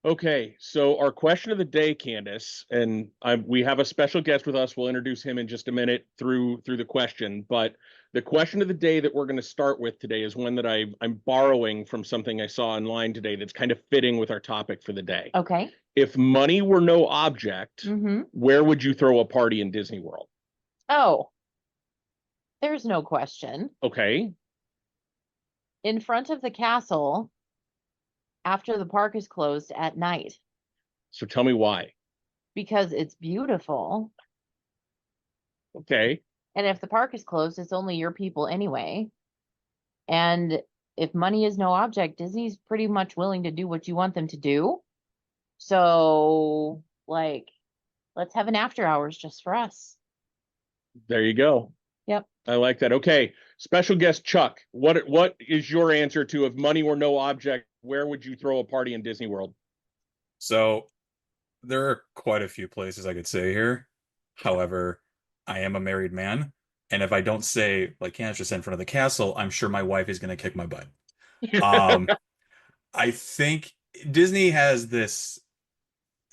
Okay, so our question of the day, Candice, and we have a special guest with us. We'll introduce him in just a minute through the question. But the question of the day that we're going to start with today is one that I'm borrowing from something I saw online today that's kind of fitting with our topic for the day. Okay. If money were no object, Mm-hmm. where would you throw a party in Disney World? Oh, there's no question. Okay. In front of the castle after the park is closed at night So tell me why. because it's beautiful. Okay. And if the park is closed, it's only your people anyway. And if money is no object, Disney's pretty much willing to do what you want them to do. So, like, let's have an after hours just for us. There you go. Yep. I like that. Okay. Special guest Chuck, what is your answer to if money were no object, where would you throw a party in Disney World? So there are quite a few places I could say here. However, I am a married man, and if I don't say like Candace just in front of the castle, I'm sure my wife is going to kick my butt. I think Disney has this.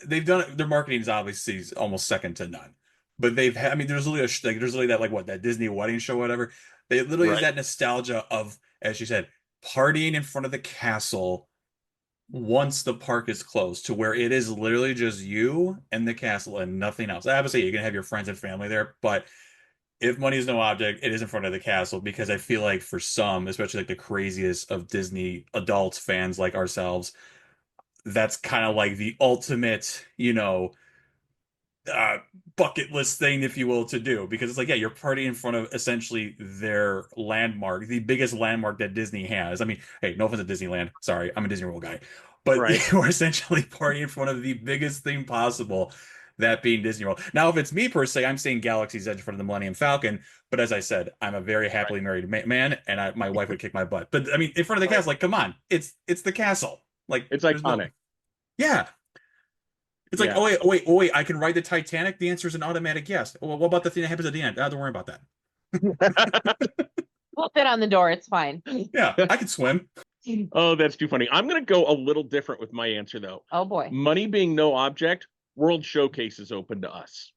They've done it. Their marketing is obviously almost second to none. But I mean, there's literally there's literally that that Disney wedding show, whatever. They literally has that nostalgia of, as you said, partying in front of the castle once the park is closed, to where it is literally just you and the castle and nothing else. Obviously, you're gonna have your friends and family there, but if money is no object, it is in front of the castle, because I feel like for some, especially like the craziest of Disney adults fans like ourselves, that's kind of like the ultimate, bucket list thing, if you will, to do, because it's like, yeah, you're partying in front of essentially their landmark, the biggest landmark that Disney has. I mean, hey, no offense to Disneyland, sorry, I'm a Disney World guy, but we're essentially partying in front of the biggest thing possible, that being Disney World. Now, if it's me per se, I'm saying Galaxy's Edge in front of the Millennium Falcon, but as I said, I'm a very happily married man, and my wife would kick my butt. But I mean, in front of the castle, like, come on, it's the castle, like, it's iconic. Yeah. It's like, oh wait, I can ride the Titanic? The answer is an automatic yes. Well, what about the thing that happens at the end? Don't worry about that. We'll fit on the door. It's fine. Yeah, I can swim. Oh, that's too funny. I'm going to go a little different with my answer, though. Oh, boy. Money being no object, World Showcase is open to us.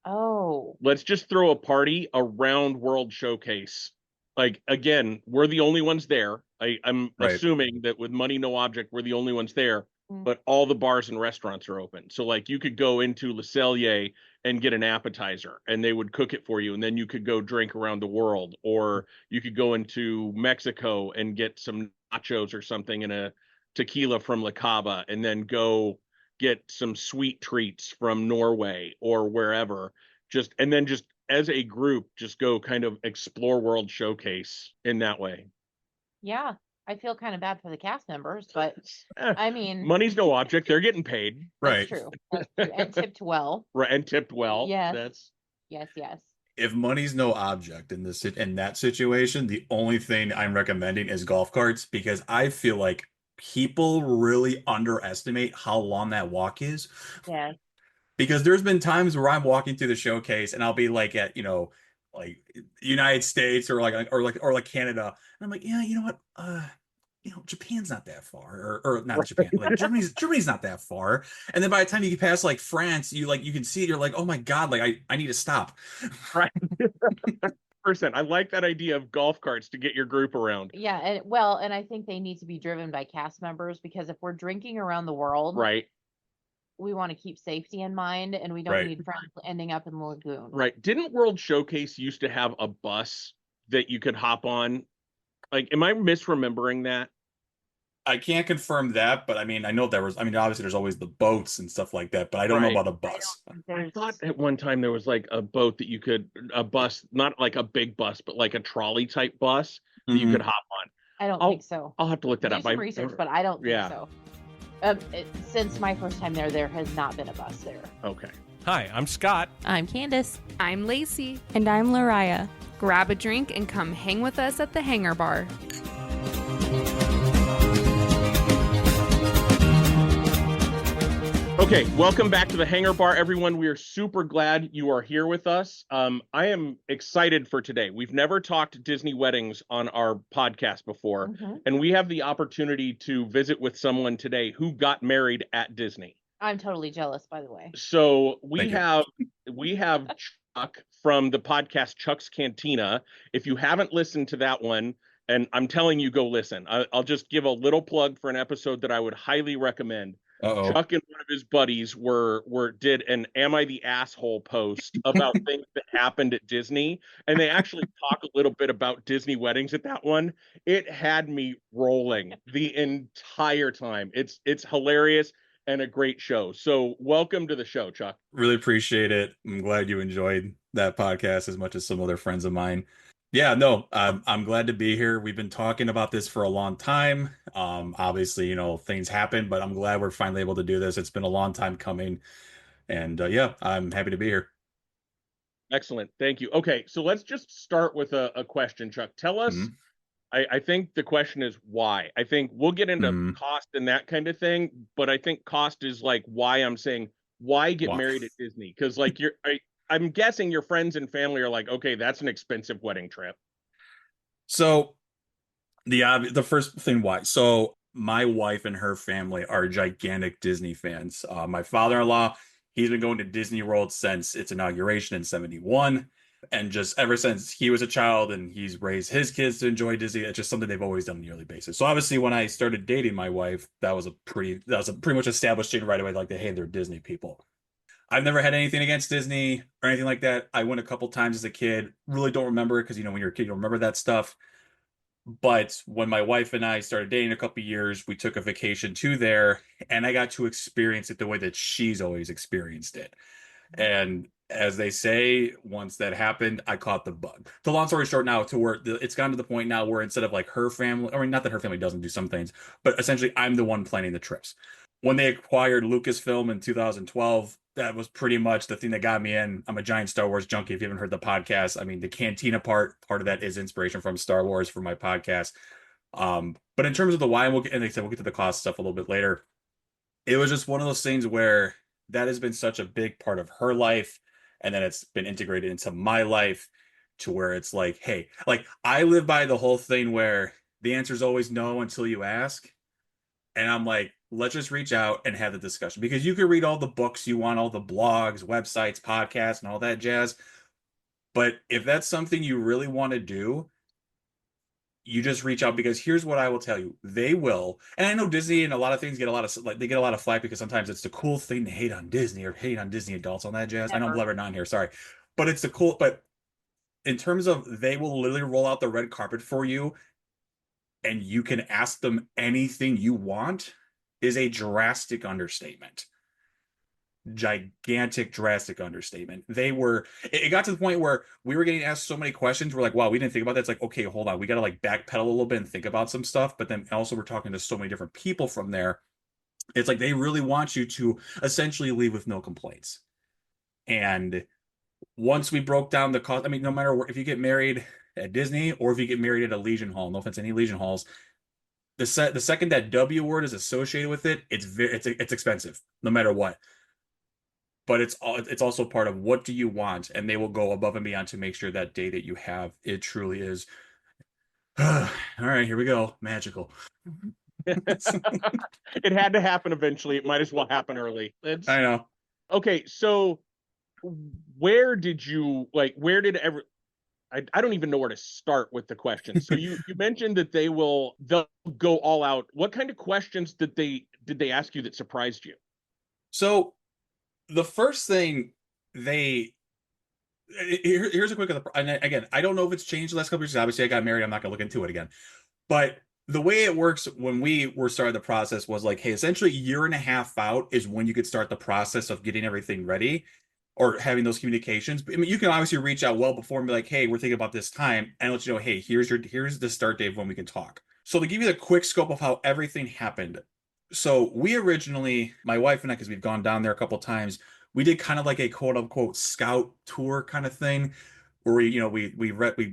Oh. Let's just throw a party around World Showcase. Like, again, we're the only ones there. I'm assuming that with money no object, we're the only ones there. But all the bars and restaurants are open. So, like, you could go into Le Cellier and get an appetizer, and they would cook it for you, and then you could go drink around the world. Or you could go into Mexico and get some nachos or something and a tequila from La Cava, and then go get some sweet treats from Norway or wherever. Just as a group, just go kind of explore World Showcase in that way. Yeah. I feel kind of bad for the cast members, but I mean, money's no object. They're getting paid. That's true. And tipped well. Right. And tipped well. Yes. Yes. If money's no object in that situation, the only thing I'm recommending is golf carts, because I feel like people really underestimate how long that walk is. Yeah. Because there's been times where I'm walking through the showcase and I'll be like at, like United States or like Canada, and I'm like, yeah, you know what? Japan's not that far, or not Japan, like Germany's not that far. And then by the time you get past like France, you can see it, you're like, oh my God, like I need to stop. Right. I like that idea of golf carts to get your group around. Yeah, and I think they need to be driven by cast members, because if we're drinking around the world, right, we want to keep safety in mind, and we don't need friends ending up in the lagoon. Right. Didn't World Showcase used to have a bus that you could hop on? Like, am I misremembering that? I can't confirm that, but I mean, I know obviously there's always the boats and stuff like that, but I don't know about a bus. I thought at one time there was like a boat that a bus, not like a big bus, but like a trolley type bus that you could hop on. I don't think so. I'll have to look that up. Do some research, but I don't think so. Since my first time there has not been a bus there. Okay. Hi, I'm Scott. I'm Candice. I'm Lacey. And I'm Lariah. Grab a drink and come hang with us at the Hangar Bar. Okay, welcome back to the Hangar Bar, everyone. We are super glad you are here with us. I am excited for today. We've never talked Disney weddings on our podcast before, and we have the opportunity to visit with someone today who got married at Disney. I'm totally jealous, by the way. So we have Chuck from the podcast Chuck's Cantina. If you haven't listened to that one, and I'm telling you, go listen. I'll just give a little plug for an episode that I would highly recommend. Uh-oh. Chuck and one of his buddies did an "Am I the Asshole" post about things that happened at Disney, and they actually talk a little bit about Disney weddings at that one. It had me rolling the entire time. It's hilarious and a great show. So welcome to the show, Chuck. Really appreciate it. I'm glad you enjoyed that podcast as much as some other friends of mine. Yeah, no, I'm glad to be here. We've been talking about this for a long time. Obviously, things happen, but I'm glad we're finally able to do this. It's been a long time coming. And yeah, I'm happy to be here. Excellent. Thank you. Okay, so let's just start with a question, Chuck. Tell us, I think the question is why. I think we'll get into cost and that kind of thing, but I think cost is like why I'm saying why get married at Disney? Because like I'm guessing your friends and family are like, okay, that's an expensive wedding trip. So the first thing, why? So my wife and her family are gigantic Disney fans. My father-in-law, he's been going to Disney World since its inauguration in 1971. And just ever since he was a child and he's raised his kids to enjoy Disney, it's just something they've always done on a yearly basis. So obviously when I started dating my wife, that was a pretty much established thing right away, like, hey, they're Disney people. I've never had anything against Disney or anything like that. I went a couple times as a kid. Really don't remember it because, when you're a kid, you don't remember that stuff. But when my wife and I started dating a couple years, we took a vacation to there, and I got to experience it the way that she's always experienced it. And as they say, once that happened, I caught the bug. The long story short now, to where it's gotten to the point now where instead of like her family, I mean, not that her family doesn't do some things, but essentially I'm the one planning the trips. When they acquired Lucasfilm in 2012, that was pretty much the thing that got me in. I'm a giant Star Wars junkie. If you haven't heard the podcast, I mean, the Cantina part of that is inspiration from Star Wars for my podcast. But in terms of the why, and they said we'll get to the cost stuff a little bit later. It was just one of those things where that has been such a big part of her life, and then it's been integrated into my life to where it's like, hey, like I live by the whole thing where the answer is always no until you ask. And I'm like, let's just reach out and have the discussion, because you can read all the books you want, all the blogs, websites, podcasts, and all that jazz. But if that's something you really want to do, you just reach out, because here's what I will tell you. They will. And I know Disney and a lot of things get a lot of flack because sometimes it's the cool thing to hate on Disney or hate on Disney adults on that jazz. Never. I know I'm blabbering on here, sorry. But it's but in terms of, they will literally roll out the red carpet for you and you can ask them anything you want, is a drastic understatement. Gigantic, drastic understatement. It got to the point where we were getting asked so many questions. We're like, wow, we didn't think about that. It's like, okay, hold on. We got to like backpedal a little bit and think about some stuff. But then also we're talking to so many different people from there. It's like, they really want you to essentially leave with no complaints. And once we broke down the cost, I mean, no matter where, if you get married at Disney or if you get married at a Legion Hall, no offense to any Legion Halls, the second that W word is associated with it, it's expensive, no matter what. But it's also part of what do you want, and they will go above and beyond to make sure that day that you have, it truly is. All right, here we go, magical. It had to happen eventually. It might as well happen early. I know. Okay, so where did I don't even know where to start with the question. So you mentioned that they'll go all out. What kind of questions did they ask you that surprised you? So the first thing here's a quick, and again, I don't know if it's changed the last couple of years. Obviously I got married. I'm not going to look into it again. But the way it works when we were starting the process was like, hey, essentially a year and a half out is when you could start the process of getting everything ready or having those communications. I mean, you can obviously reach out well before and be like, hey, we're thinking about this time, and let you know, hey, here's the start date of when we can talk. So to give you the quick scope of how everything happened. So we originally, my wife and I, because we've gone down there a couple times, we did kind of like a quote unquote scout tour kind of thing, where we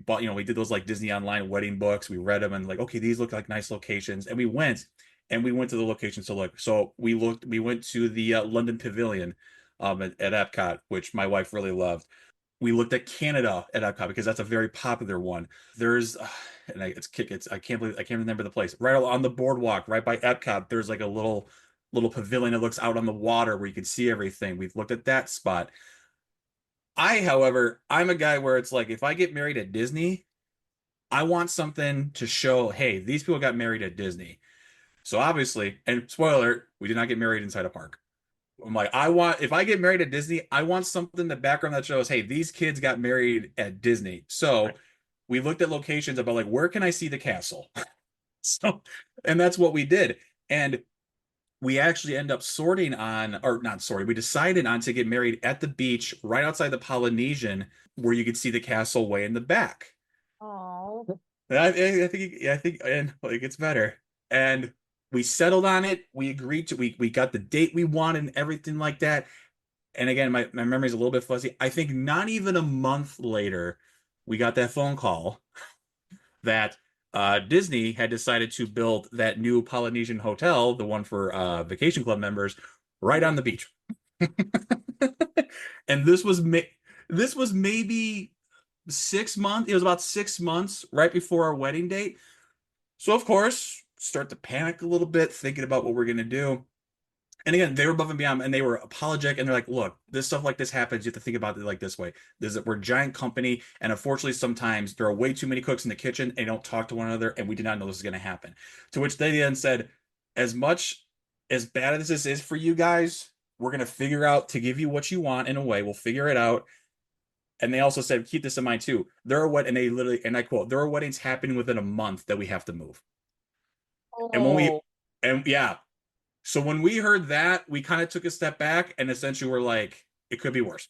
bought, we did those like Disney online wedding books. We read them and like, okay, these look like nice locations. And we went, and we went to the locations to look. So we went to the London Pavilion at Epcot, which my wife really loved. We looked at Canada at Epcot because that's a very popular one. There's and I can't believe I can't remember the place. Right on the boardwalk, right by Epcot, there's like a little pavilion that looks out on the water where you can see everything. We've looked at that spot. However, I'm a guy where it's like if I get married at Disney, I want something to show, hey, these people got married at Disney. So obviously, and spoiler, we did not get married inside a park. I'm like, if I get married at Disney, I want something in the background that shows, hey, these kids got married at Disney. So we looked at locations about like, where can I see the castle? So, and that's what we did. And we actually end up sorting on, or not sorting, we decided on to get married at the beach right outside the Polynesian where you could see the castle way in the back. Oh. I think, and like, it gets better. And we settled on it. We agreed to, we got the date we wanted and everything like that. And again, my memory is a little bit fuzzy. I think not even a month later, we got that phone call that Disney had decided to build that new Polynesian hotel, the one for Vacation Club members, right on the beach. And this was maybe 6 months. It was about 6 months right before our wedding date. So of course, start to panic a little bit, thinking about what we're gonna do. And again, they were above and beyond, and they were apologetic, and they're like, "Look, this stuff like this happens. You have to think about it like this way. We're a giant company, and unfortunately, sometimes there are way too many cooks in the kitchen, and they don't talk to one another, and we did not know this was going to happen." To which they then said, "As much as bad as this is for you guys, we're going to figure out to give you what you want in a way. We'll figure it out." And they also said, "Keep this in mind too. And they literally, and I quote, there are weddings happening within a month that we have to move." And when we, Oh. and yeah. So when we heard that, we kind of took a step back and essentially were like, it could be worse.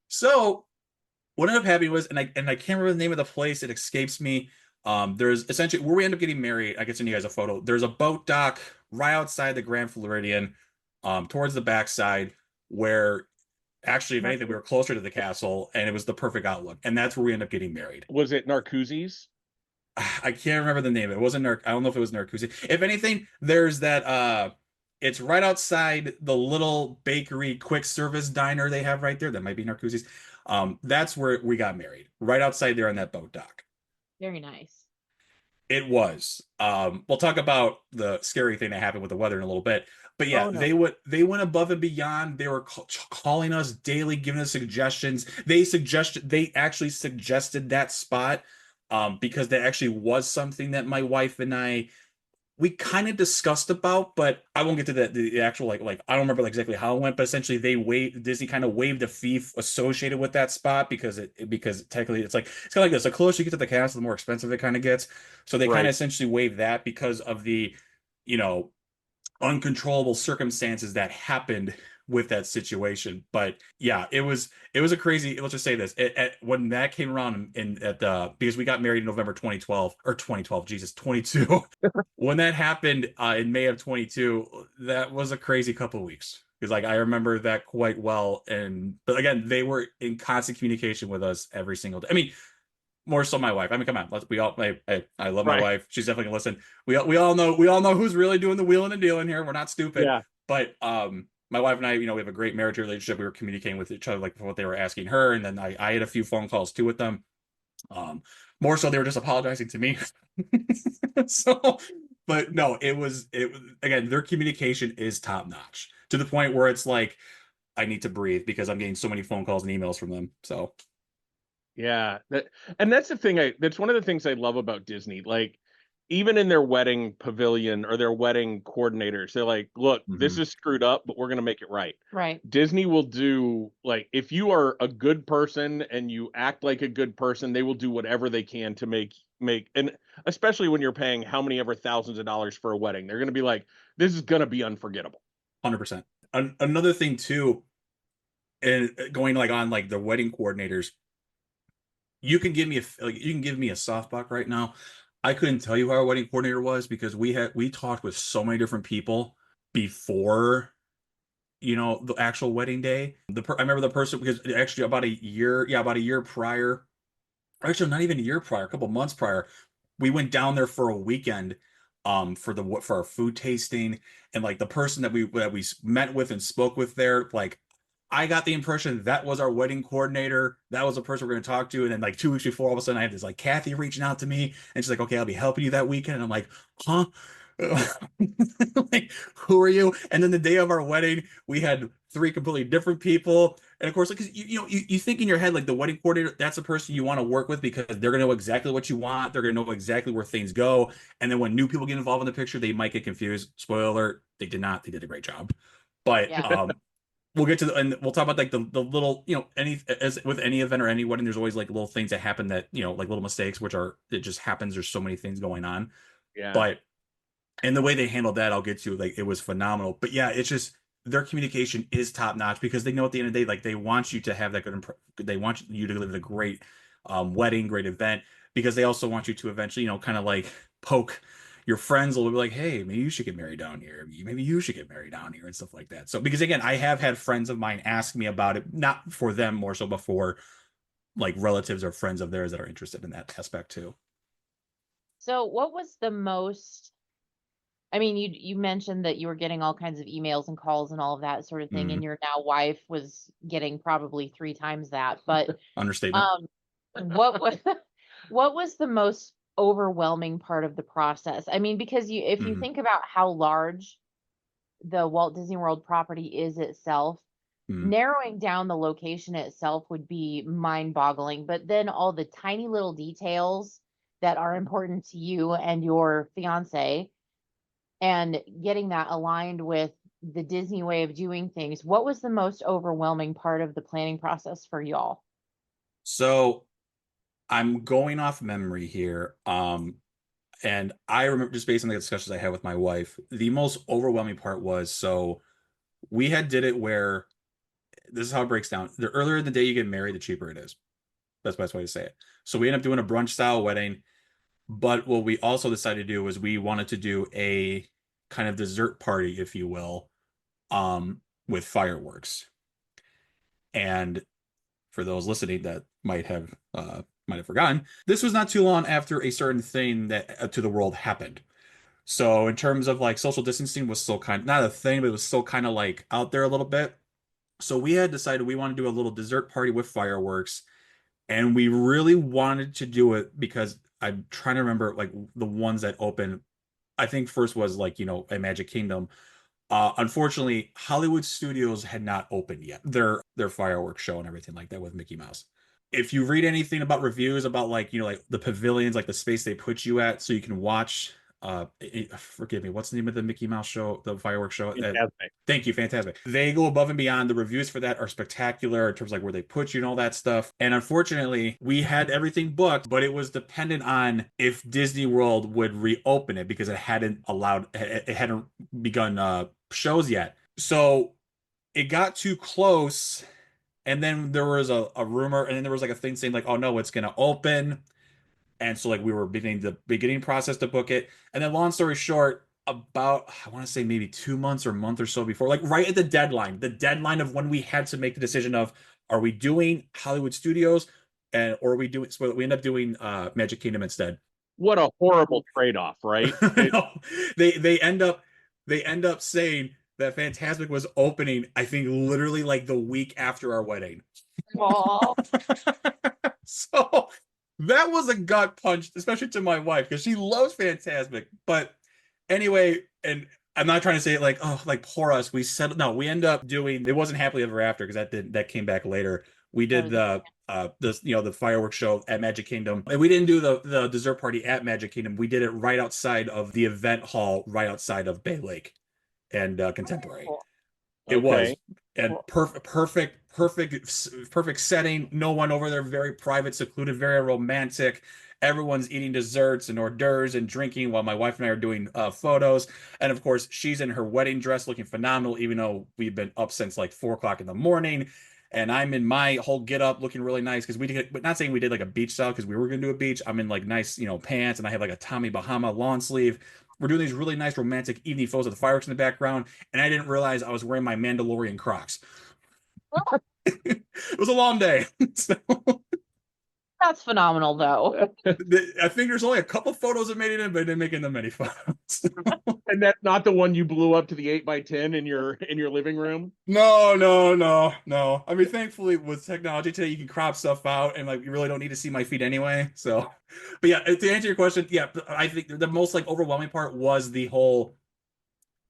So what ended up happening was, and I can't remember the name of the place, it escapes me. There's essentially where we end up getting married. I can send you guys a photo. There's a boat dock right outside the Grand Floridian, towards the backside, where actually, if anything, we were closer to the castle, and it was the perfect outlook. And that's where we end up getting married. Was it Narcoossee's? I can't remember the name. It wasn't I don't know if it was Narcoossee. If anything, there's that it's right outside the little bakery quick service diner they have right there. That might be Narcoossee's. That's where we got married. Right outside there on that boat dock. Very nice. It was. We'll talk about the scary thing that happened with the weather in a little bit. But yeah, Oh, no. they went above and beyond. They were calling us daily, giving us suggestions. They actually suggested that spot because that actually was something that my wife and we kind of discussed about, but I won't get to the actual like I don't remember exactly how it went, but essentially Disney kind of waived a fee associated with that spot because technically it's kind of like this. The closer you get to the castle, the more expensive it kind of gets. So they kind of essentially waived that because of the, you know, uncontrollable circumstances that happened with that situation. But yeah, it was a crazy, let's just say this, when that came around because we got married in November 2012 or 2012, Jesus, 22. When that happened in May of 22, that was a crazy couple of weeks. Because like I remember that quite well. But again, they were in constant communication with us every single day. I mean, more so my wife. I mean, come on, I love my wife. She's definitely gonna listen. We all know who's really doing the wheeling and dealing here. We're not stupid. Yeah. But my wife and I, we have a great marriage relationship. We were communicating with each other like what they were asking her, and then I had a few phone calls too with them. More so they were just apologizing to me. So, but no, it was again, their communication is top notch to the point where it's like I need to breathe because I'm getting so many phone calls and emails from them. So yeah, and that's the thing. That's one of the things I love about Disney. Like, even in their wedding pavilion or their wedding coordinators, they're like, "Look, this is screwed up, but we're gonna make it right." Right. Disney will do, like, if you are a good person and you act like a good person, they will do whatever they can to make and especially when you're paying how many ever thousands of dollars for a wedding, they're gonna be like, "This is gonna be unforgettable." 100%. Another thing too, and going like on like the wedding coordinators. You can give me a softbox right now. I couldn't tell you who our wedding coordinator was because we talked with so many different people before, the actual wedding day. I remember the person because actually about a year prior, actually not even a year prior, a couple months prior, we went down there for a weekend for our food tasting, and like the person that we met with and spoke with there, like I got the impression that was our wedding coordinator. That was the person we're going to talk to. And then like 2 weeks before, all of a sudden I have this like Kathy reaching out to me, and she's like, "Okay, I'll be helping you that weekend." And I'm like, "Huh?" Like, who are you? And then the day of our wedding, we had three completely different people. And of course, like, 'cause you think in your head, like the wedding coordinator, that's the person you want to work with because they're gonna know exactly what you want. They're gonna know exactly where things go. And then when new people get involved in the picture, they might get confused. Spoiler alert, they did not. They did a great job. But Yeah. we'll get to and we'll talk about like the little, any as with any event or any wedding, there's always like little things that happen that, like little mistakes, which are it just happens. There's so many things going on. Yeah. But and the way they handled that, I'll get to, like, it was phenomenal. But yeah, it's just their communication is top notch because they know at the end of the day, like they want you to have that they want you to live a great wedding, great event, because they also want you to eventually, kind of like poke your friends a little bit, like, hey, maybe you should get married down here. Maybe you should get married down here and stuff like that. So because again, I have had friends of mine ask me about it, not for them more so, but for like relatives or friends of theirs that are interested in that aspect too. So what was the most, I mean, you mentioned that you were getting all kinds of emails and calls and all of that sort of thing, Mhm. and your now wife was getting probably 3 times that. But Understatement. what was what was the most overwhelming part of the process? I mean, because if you Mhm. think about how large the Walt Disney World property is itself, Mhm. narrowing down the location itself would be mind-boggling, but then all the tiny little details that are important to you and your fiance and getting that aligned with the Disney way of doing things. What was the most overwhelming part of the planning process for y'all? So I'm going off memory here. And I remember just based on the discussions I had with my wife, the most overwhelming part was so we had did it where this is how it breaks down. The earlier in the day you get married, the cheaper it is. That's the best way to say it. So we ended up doing a brunch style wedding, but what we also decided to do was we wanted to do a kind of dessert party, if you will, with fireworks. And for those listening that might have forgotten, this was not too long after a certain thing that to the world happened. So in terms of like social distancing was still kind of not a thing, but it was still kind of like out there a little bit. So we had decided we want to do a little dessert party with fireworks, and we really wanted to do it because I'm trying to remember like the ones that opened. I think first was like, a Magic Kingdom. Unfortunately, Hollywood Studios had not opened yet. Their fireworks show and everything like that with Mickey Mouse. If you read anything about reviews about like, like the pavilions, like the space they put you at so you can watch forgive me, what's the name of the Mickey Mouse show, the fireworks show? Fantastic. Thank you, fantastic. They go above and beyond. The reviews for that are spectacular in terms of like where they put you and all that stuff. And unfortunately, we had everything booked, but it was dependent on if Disney World would reopen it because it hadn't begun shows yet. So it got too close, and then there was a rumor, and then there was like a thing saying like, oh no, it's gonna open. And so like we were beginning the beginning process to book it. And then long story short, about I want to say maybe 2 months or a month or so before, like right at the deadline of when we had to make the decision of are we doing Hollywood Studios or are we doing so we end up doing Magic Kingdom instead. What a horrible trade-off, right? No, they end up saying that Fantasmic was opening, I think literally like the week after our wedding. Oh, So that was a gut punch, especially to my wife, because she loves Fantasmic. But anyway, and I'm not trying to say it like, oh, like poor us. We settled. No, we end up doing. It wasn't happily ever after because that came back later. We did the fireworks show at Magic Kingdom, and we didn't do the dessert party at Magic Kingdom. We did it right outside of the event hall, right outside of Bay Lake and Contemporary. cool. It was Okay. and Cool. perfect setting. No one over there, very private, secluded, very romantic. Everyone's eating desserts and hors d'oeuvres and drinking while my wife and I are doing photos. And of course, she's in her wedding dress looking phenomenal, even though we've been up since like 4 o'clock in the morning. And I'm in my whole get up looking really nice because we did, but not saying we did like a beach style because we were going to do a beach. I'm in like nice, pants, and I have like a Tommy Bahama lawn sleeve. We're doing these really nice romantic evening photos of the fireworks in the background, and I didn't realize I was wearing my Mandalorian Crocs. It was a long day. So, That's phenomenal, though. I think there's only a couple photos that made it in, but they didn't make it in many photos. And that's not the one you blew up to the 8x10 in your living room? No. I mean, thankfully, with technology today, you can crop stuff out, and like you really don't need to see my feet anyway. So, but yeah, to answer your question, yeah, I think the most like overwhelming part was the whole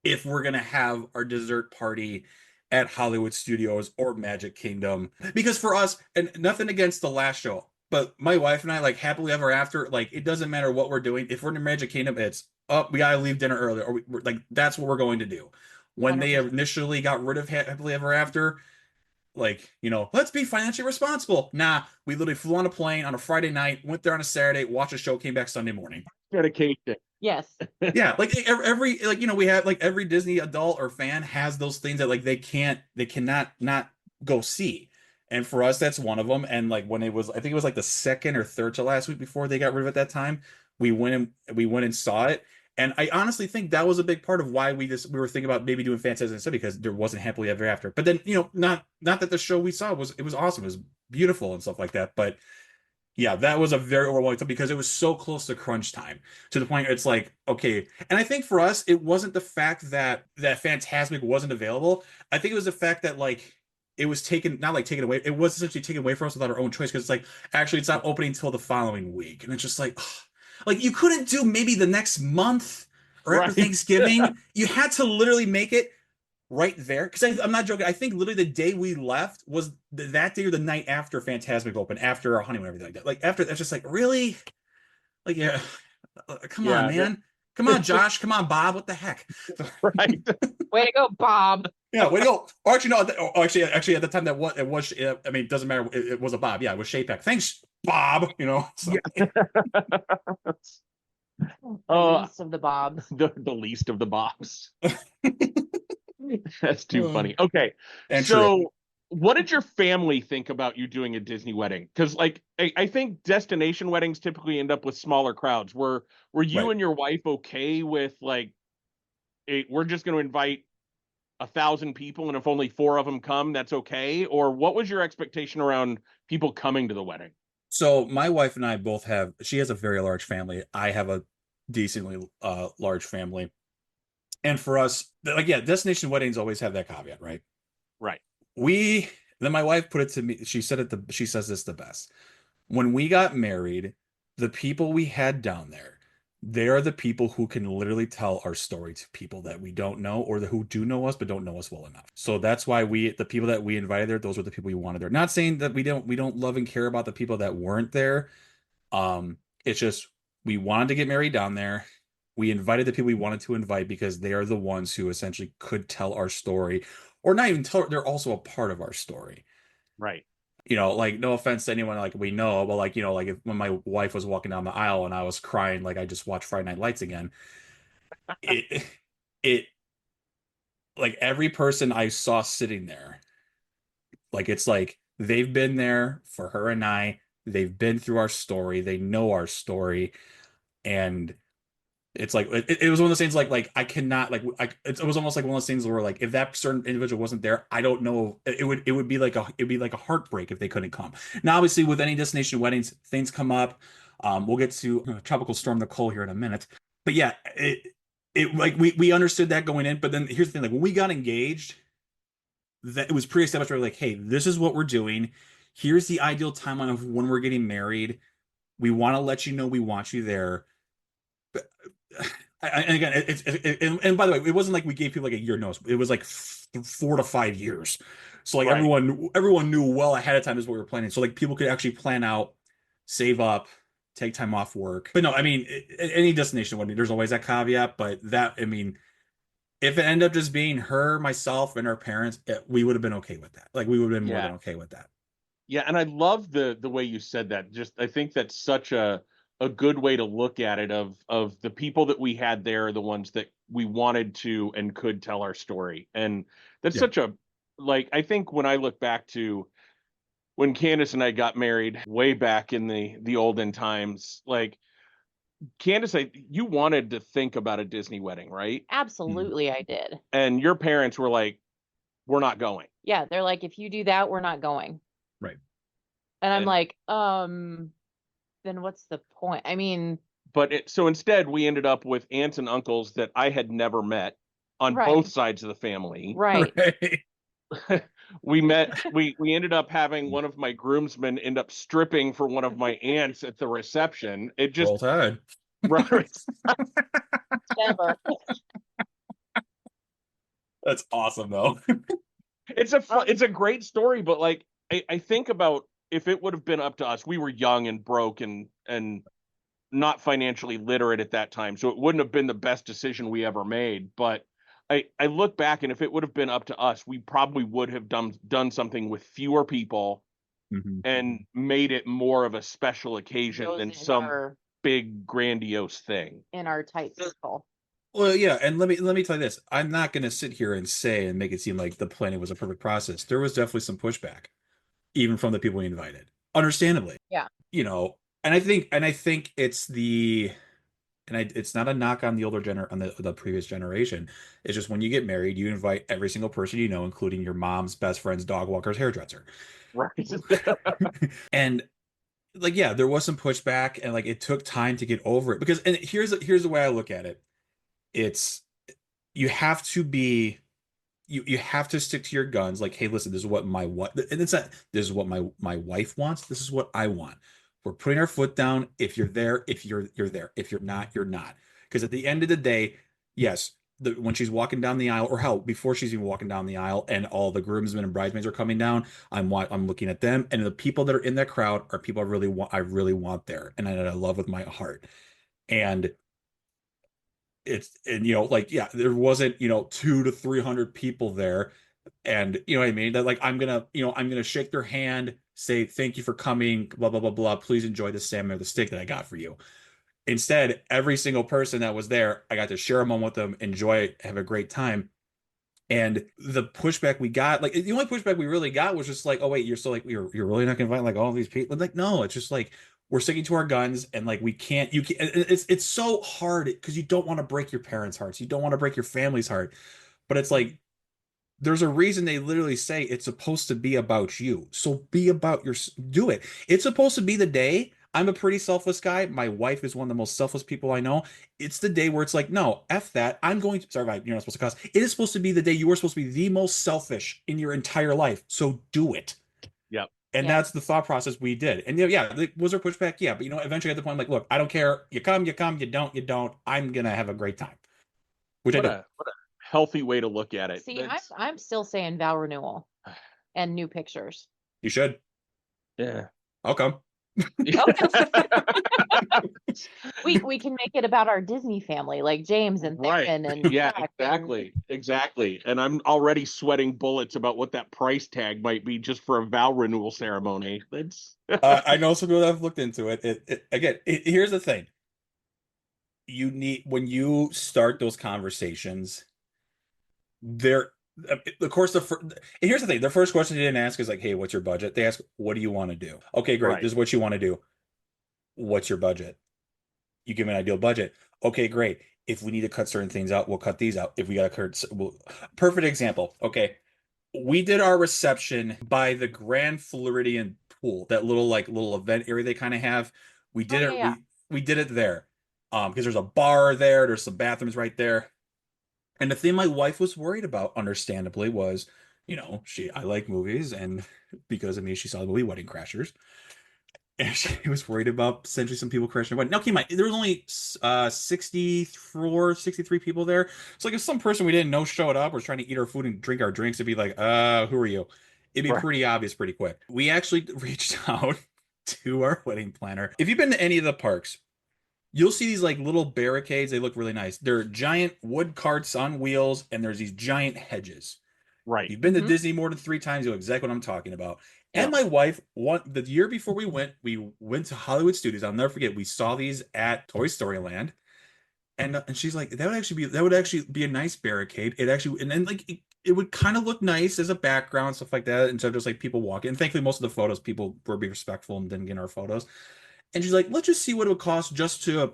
if we're gonna have our dessert party at Hollywood Studios or Magic Kingdom. Because for us, and nothing against the last show, but my wife and I, like happily ever after, like it doesn't matter what we're doing. If we're in Magic Kingdom, it's we gotta leave dinner early, or we're like that's what we're going to do. When they 100%. initially got rid of happily ever after, like, let's be financially responsible. Nah, we literally flew on a plane on a Friday night, went there on a Saturday, watched a show, came back Sunday morning. Dedication. Yes. Yeah, like every like we have like every Disney adult or fan has those things that like they cannot not go see. And for us, that's one of them. And like when it was, I think it was like the second or third to last week before they got rid of it that time, we went and saw it. And I honestly think that was a big part of why we were thinking about maybe doing Fantastic instead, because there wasn't happily ever after. But then, not that the show we saw was awesome, it was beautiful and stuff like that. But yeah, that was a very overwhelming time because it was so close to crunch time, to the point it's like, okay. And I think for us, it wasn't the fact that Fantasmic wasn't available. I think it was the fact that like it was taken, not like taken away. It was essentially taken away from us without our own choice, because it's like, actually it's not opening until the following week. And it's just like, ugh. Like you couldn't do maybe the next month or after Right. Thanksgiving. You had to literally make it right there, because I'm not joking. I think literally the day we left was that day or the night after Fantasmic opened, after our honeymoon, everything like that. Like after that's just like, really, like, yeah, come on, Yeah. man, come on, Josh, come on, Bob, what the heck? Right. Way to go, Bob. Yeah, way to go. Or actually, no. Actually, at the time that it was. I mean, it doesn't matter. It was a Bob. Yeah, it was Shapek. Thanks, Bob. So. Yeah. The least of the Bobs. The least of the Bobs. That's too funny. Oh. Okay. And so true. what did your family think about you doing a Disney wedding? Because like I think destination weddings typically end up with smaller crowds. Were you Right. and your wife okay with like we're just going to invite 1,000 people, and if only 4 of them come, that's okay? Or what was your expectation around people coming to the wedding? So my wife and I both have. She has a very large family. I have a decently large family. And for us, like, yeah, destination weddings always have that caveat, right? Right. Then my wife put it to me. She says this the best. When we got married, the people we had down there, they are the people who can literally tell our story to people that we don't know, or who do know us but don't know us well enough. So that's why the people that we invited there, those were the people we wanted there. Not saying that we don't love and care about the people that weren't there. It's just we wanted to get married down there. We invited the people we wanted to invite because they are the ones who essentially could tell our story, or not even tell. They're also a part of our story. Right. Like, no offense to anyone like we know, but like, like when my wife was walking down the aisle and I was crying, like I just watched Friday Night Lights again. it it like every person I saw sitting there, like it's like they've been there for her and I. They've been through our story. They know our story, and it's like it was one of those things like I cannot it was almost like one of those things where like if that certain individual wasn't there, I don't know, it would be like a heartbreak if they couldn't come. Now obviously with any destination weddings, things come up. We'll get to Tropical Storm Nicole here in a minute, but yeah, it like we understood that going in, but then here's the thing, like when we got engaged, that it was pre-established. We're like, hey, this is what we're doing. Here's the ideal timeline of when we're getting married. We want to let you know we want you there. But, and again, and by the way, it wasn't like we gave people like a year notice. It was like 4 to 5 years. So like Right. everyone knew well ahead of time is what we were planning. So like people could actually plan out, save up, take time off work. But no, I mean, any destination wedding, there's always that caveat. But that, I mean, if it ended up just being her, myself, and our parents, we would have been okay with that. Like we would have been more than okay with that. Yeah, and I love the way you said that. Just I think that's such a good way to look at it, of the people that we had there are the ones that we wanted to and could tell our story. And that's such a, like, I think when I look back to when Candice and I got married way back in the olden times, like Candice, you wanted to think about a Disney wedding, right? Absolutely, I did. And your parents were like, we're not going. Yeah, they're like, if you do that, we're not going. Right. And I'm And- like, then what's the point? I mean, But so instead, we ended up with aunts and uncles that I had never met on Right. both sides of the family. right. We ended up having one of my groomsmen end up stripping for one of my aunts at the reception. It just Roll Tide. Never. That's awesome, though. It's a great story, but like I think about if it would have been up to us, we were young and broke and not financially literate at that time, so it wouldn't have been the best decision we ever made. But I look back, and if it would have been up to us, we probably would have done something with fewer people and made it more of a special occasion Those than in some big grandiose thing. in our tight circle. Well, yeah, and let me tell you this. I'm not going to sit here and say and make it seem like the planning was a perfect process. There was definitely some pushback, even from the people we invited. Understandably. Yeah. You know, and I think it's it's not a knock on the on the previous generation. It's just when you get married, you invite every single person you know, including your mom's best friend's dog walker's hairdresser. Right. And like, yeah, there was some pushback, and like it took time to get over it because, and here's the way I look at it. It's you have to be you have to stick to your guns. Like, hey, listen, this is what and it's not this is what my wife wants. This is what I want. We're putting our foot down. If you're there, if you're there. If you're not, you're not. Because at the end of the day, yes, when she's walking down the aisle, or hell, before she's even walking down the aisle, and all the groomsmen and bridesmaids are coming down, I'm looking at them, and the people that are in that crowd are people I really want there, and I love with my heart. And you know, like, yeah, there wasn't, 200 to 300 people there, and you know what I mean, that like I'm gonna shake their hand, say thank you for coming, blah blah blah blah, please enjoy the salmon or the steak that I got for you. Instead, every single person that was there, I got to share a moment with them, enjoy it, have a great time. And the pushback we got, like the only pushback we really got was just like, oh wait, you're still like you're really not gonna invite like all these people? Like, no, it's just like we're sticking to our guns, and like we can't you can it's so hard because you don't want to break your parents' hearts, you don't want to break your family's heart, but it's like there's a reason they literally say it's supposed to be about you. So be about do it. It's supposed to be the day. I'm a pretty selfless guy. My wife is one of the most selfless people I know. It's the day where it's like, no, F that. I'm going to, sorry, you're not supposed to cuss. It is supposed to be the day you are supposed to be the most selfish in your entire life. So do it. Yep. And that's the thought process we did. And yeah, was there pushback? Yeah. But eventually at the point, I'm like, look, I don't care. You come, you don't, you don't. I'm going to have a great time. Which what I did. What a healthy way to look at it. See, I'm still saying vow renewal and new pictures. You should. Yeah. I'll come. we can make it about our Disney family, like James and Theron and yeah, Jack exactly. And I'm already sweating bullets about what that price tag might be just for a vow renewal ceremony. That's I know some people that have looked into it. Again, here's the thing. When you start those conversations, of course, and here's the thing. The first question they didn't ask is like, hey, what's your budget? They ask, what do you want to do? Okay, great. This is what you want to do. What's your budget? You give an ideal budget. Okay, great. If we need to cut certain things out, we'll cut these out. If we got to cut, perfect example. Okay. We did our reception by the Grand Floridian pool, that little event area they kind of have. We did it. Yeah. We did it there. Because there's a bar there. There's some bathrooms right there. And the thing my wife was worried about, understandably, was, I like movies, and because of me, she saw the movie Wedding Crashers. And she was worried about potentially some people crashing a wedding. Now, keep in mind, there was only 63 people there. So, like, if some person we didn't know showed up, was trying to eat our food and drink our drinks, it'd be like, who are you? It'd be pretty obvious pretty quick. We actually reached out to our wedding planner. If you've been to any of the parks, you'll see these like little barricades. They look really nice. They're giant wood carts on wheels, and there's these giant hedges. Right. You've been to Disney more than 3 times. You know exactly what I'm talking about. Yeah. And my wife, the year before we went to Hollywood Studios. I'll never forget. We saw these at Toy Story Land, and she's like, that would actually be a nice barricade. It actually, and then like it would kind of look nice as a background, stuff like that, instead of just like people walking. And thankfully, most of the photos, people were being respectful and didn't get our photos. And she's like, let's just see what it would cost just to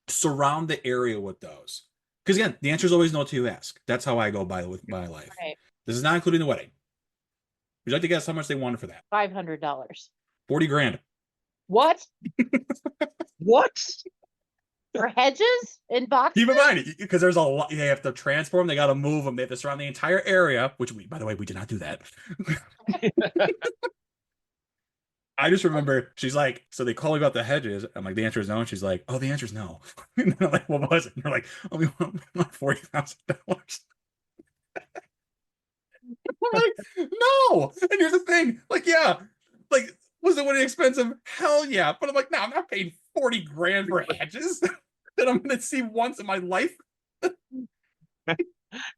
surround the area with those. Because again, the answer is always no till you ask. That's how I go by with my life. Right. This is not including the wedding. Would you like to guess how much they wanted for that? $500. 40 grand. What? What? For hedges and boxes? Keep in mind, because there's a lot, they have to transport them, they got to move them, they have to surround the entire area, which we, by the way, we did not do that. I just remember she's like, so they call me about the hedges. I'm like, the answer is no. And she's like, oh, the answer is no. And I'm like, what was it? And they're like, oh, we want $40,000. I'm like, no. And here's the thing, like, yeah, like, was it really expensive? Hell yeah. But I'm like, no, I'm not paying 40 grand for hedges that I'm gonna see once in my life.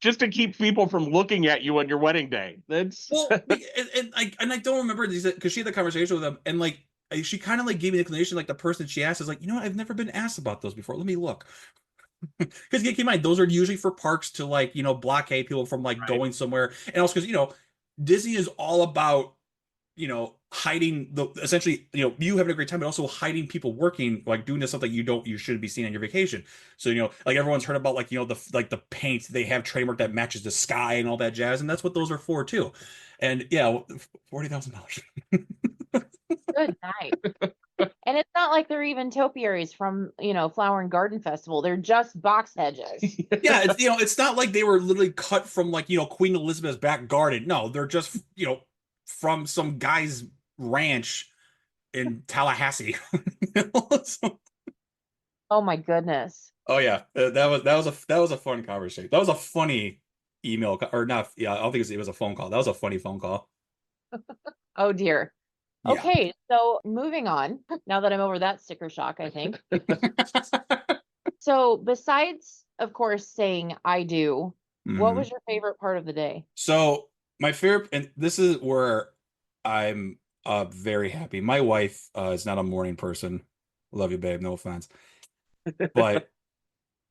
Just to keep people from looking at you on your wedding day. That's well, and I don't remember these because she had the conversation with them, and like she kind of like gave me the explanation. Like the person she asked is like, you know what, I've never been asked about those before. Let me look. Because keep in mind, those are usually for parks to like, blockade people from like going somewhere, and also because Disney is all about hiding the essentially you having a great time, but also hiding people working, like doing something you shouldn't be seeing on your vacation. So like everyone's heard about like the paint, they have trademark that matches the sky and all that jazz, and that's what those are for too. And yeah, $40,000. Good night. And it's not like they're even topiaries from Flower and Garden Festival. They're just box hedges. Yeah, it's not like they were literally cut from like Queen Elizabeth's back garden. No, they're just from some guy's ranch in Tallahassee. So, oh my goodness. oh yeah, that was a fun conversation. That was a funny email or not. Yeah, I don't think it was a phone call. That was a funny phone call. Oh dear. Yeah. Okay, so moving on. Now that I'm over that sticker shock, I think. So besides, of course, saying I do, what was your favorite part of the day? So my favorite, and this is where I'm very happy. My wife is not a morning person. Love you, babe. No offense. But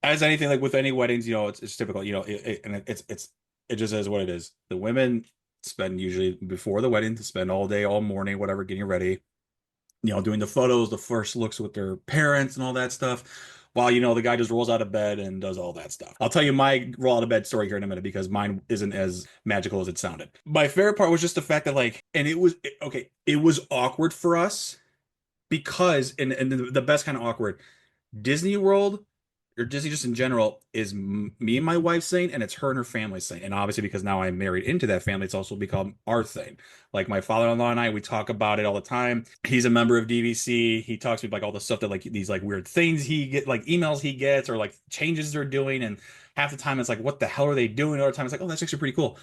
as anything, like with any weddings, it's typical. It just is what it is. The women spend usually before the wedding to spend all day, all morning, whatever, getting ready. Doing the photos, the first looks with their parents and all that stuff. While the guy just rolls out of bed and does all that stuff. I'll tell you my roll out of bed story here in a minute because mine isn't as magical as it sounded. My favorite part was just the fact that it was awkward for us because and the best kind of awkward, Disney World or Disney just in general is me and my wife's thing, and it's her and her family's thing. And obviously, because now I'm married into that family, it's also become our thing. Like my father-in-law and I, we talk about it all the time. He's a member of DVC. He talks to me like all the stuff that like these like weird things he get, like emails he gets, or like changes they're doing. And half the time it's like, what the hell are they doing? Other time it's like, oh, that's actually pretty cool.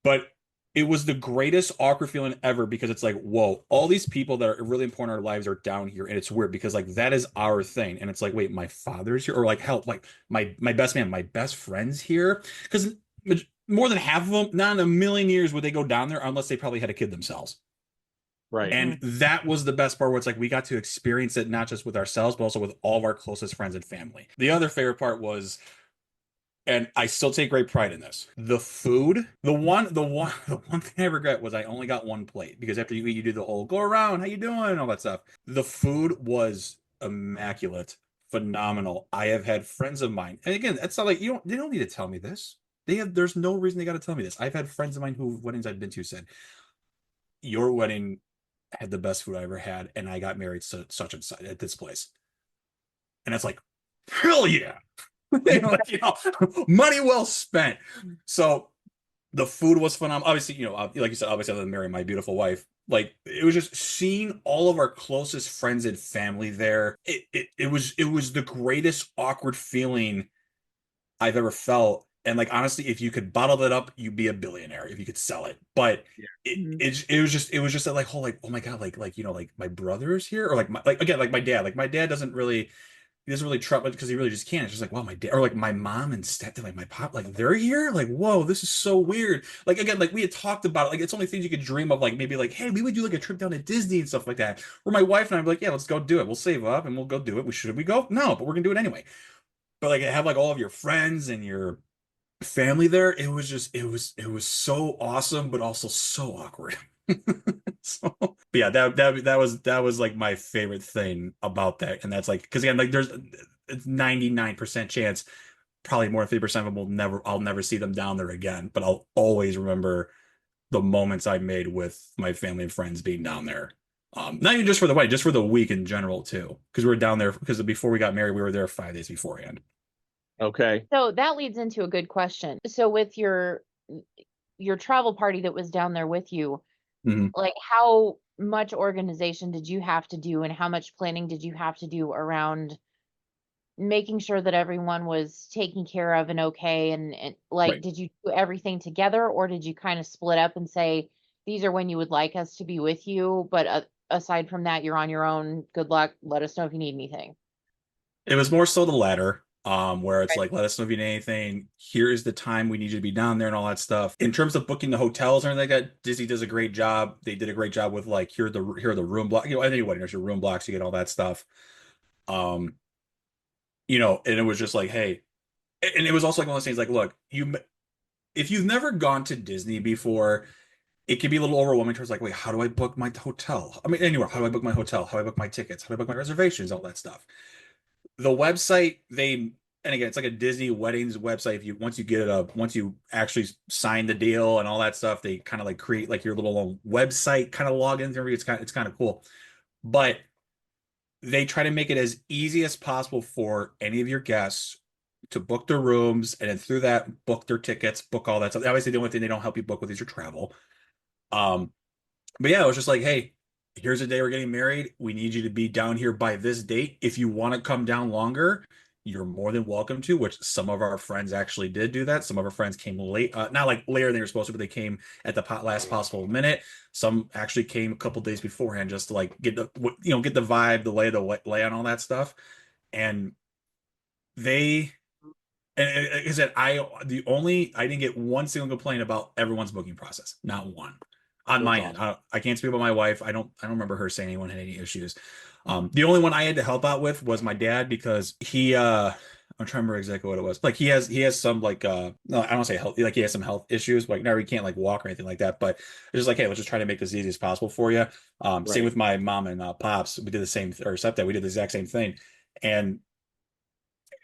But it was the greatest awkward feeling ever because it's like, whoa, all these people that are really important in our lives are down here. And it's weird because like that is our thing. And it's like, wait, my father's here, or like help, like my best man, my best friend's here. Because more than half of them, not in a million years would they go down there unless they probably had a kid themselves. Right. And that was the best part where it's like we got to experience it not just with ourselves, but also with all of our closest friends and family. The other favorite part was, and I still take great pride in this, the food. The one thing I regret was I only got one plate because after you eat, you do the whole go around, how you doing, all that stuff. The food was immaculate, phenomenal. I have had friends of mine, and again, it's not like they don't need to tell me this. There's no reason they got to tell me this. I've had friends of mine who weddings I've been to said, your wedding had the best food I ever had, and I got married such and such at this place. And it's like, hell yeah. Money well spent. So the food was phenomenal. Obviously, like you said, obviously, other than marrying my beautiful wife, like it was just seeing all of our closest friends and family there. It was the greatest awkward feeling I've ever felt. And like honestly, if you could bottle that up, you'd be a billionaire if you could sell it. But it was just that like whole like, oh my god, like like my brother's here, or like my dad. Like my dad doesn't really. He doesn't really trust because he really just can't. It's just like, wow, my dad, or like my mom and stepdad, like my pop, like they're here. Like, whoa, this is so weird. Like again, like we had talked about it. Like it's only things you could dream of. Like maybe like, hey, we would do like a trip down to Disney and stuff like that. Where my wife and I were like, yeah, let's go do it. We'll save up and we'll go do it. Should we go? No, but we're gonna do it anyway. But like have like all of your friends and your family there. It was so awesome, but also so awkward. So, but yeah, that was like my favorite thing about that, and that's like because again, like there's 99% chance, probably more than 50% of them I'll never see them down there again, but I'll always remember the moments I made with my family and friends being down there. Not even just for the wedding, just for the week in general too. Because we were down there because before we got married, we were there 5 days beforehand. Okay. So that leads into a good question. So with your travel party that was down there with you, Mhm. like how much organization did you have to do and how much planning did you have to do around making sure that everyone was taken care of and okay and like Right. did you do everything together or did you kind of split up and say these are when you would like us to be with you, but aside from that you're on your own, good luck, let us know if you need anything. It was more so the latter, where it's Right. like, let us know if you need anything. Here's the time we need you to be down there and all that stuff. In terms of booking the hotels or anything like that, Disney does a great job. They did a great job with like here are the room block. You know, anyway, there's your room blocks, you get all that stuff. Um, and it was just like, hey, and it was also like one of those things like, look, if you've never gone to Disney before, it can be a little overwhelming towards like, wait, how do I book my hotel? I mean, anywhere, how do I book my hotel? How do I book my tickets? How do I book my reservations? All that stuff. The website, and again, it's like a Disney weddings website. If you once you actually sign the deal and all that stuff, they kind of like create like your little website kind of login thing. It's kind of cool. But they try to make it as easy as possible for any of your guests to book their rooms and then through that book their tickets, book all that stuff. Obviously, the only thing they don't help you book with is your travel. Um, but yeah, it was just like, hey, here's the day we're getting married. We need you to be down here by this date. If you want to come down longer, you're more than welcome to, which some of our friends actually did do that. Some of our friends came late, not like later than they were supposed to, but they came at the last possible minute. Some actually came a couple days beforehand just to like get the vibe, the lay on all that stuff. And they, and like I said, I didn't get one single complaint about everyone's booking process, not one on That's my end. awesome. I can't speak about my wife. I don't remember her saying anyone had any issues. The only one I had to help out with was my dad because I'm trying to remember exactly what it was. Like he has some like no, I don't want to say health, like he has some health issues. Like no, he can't like walk or anything like that. But it's just like, hey, let's just try to make this as easy as possible for you. Same Right. with my mom and pops. We did the same, or stepdad. We did the exact same thing, and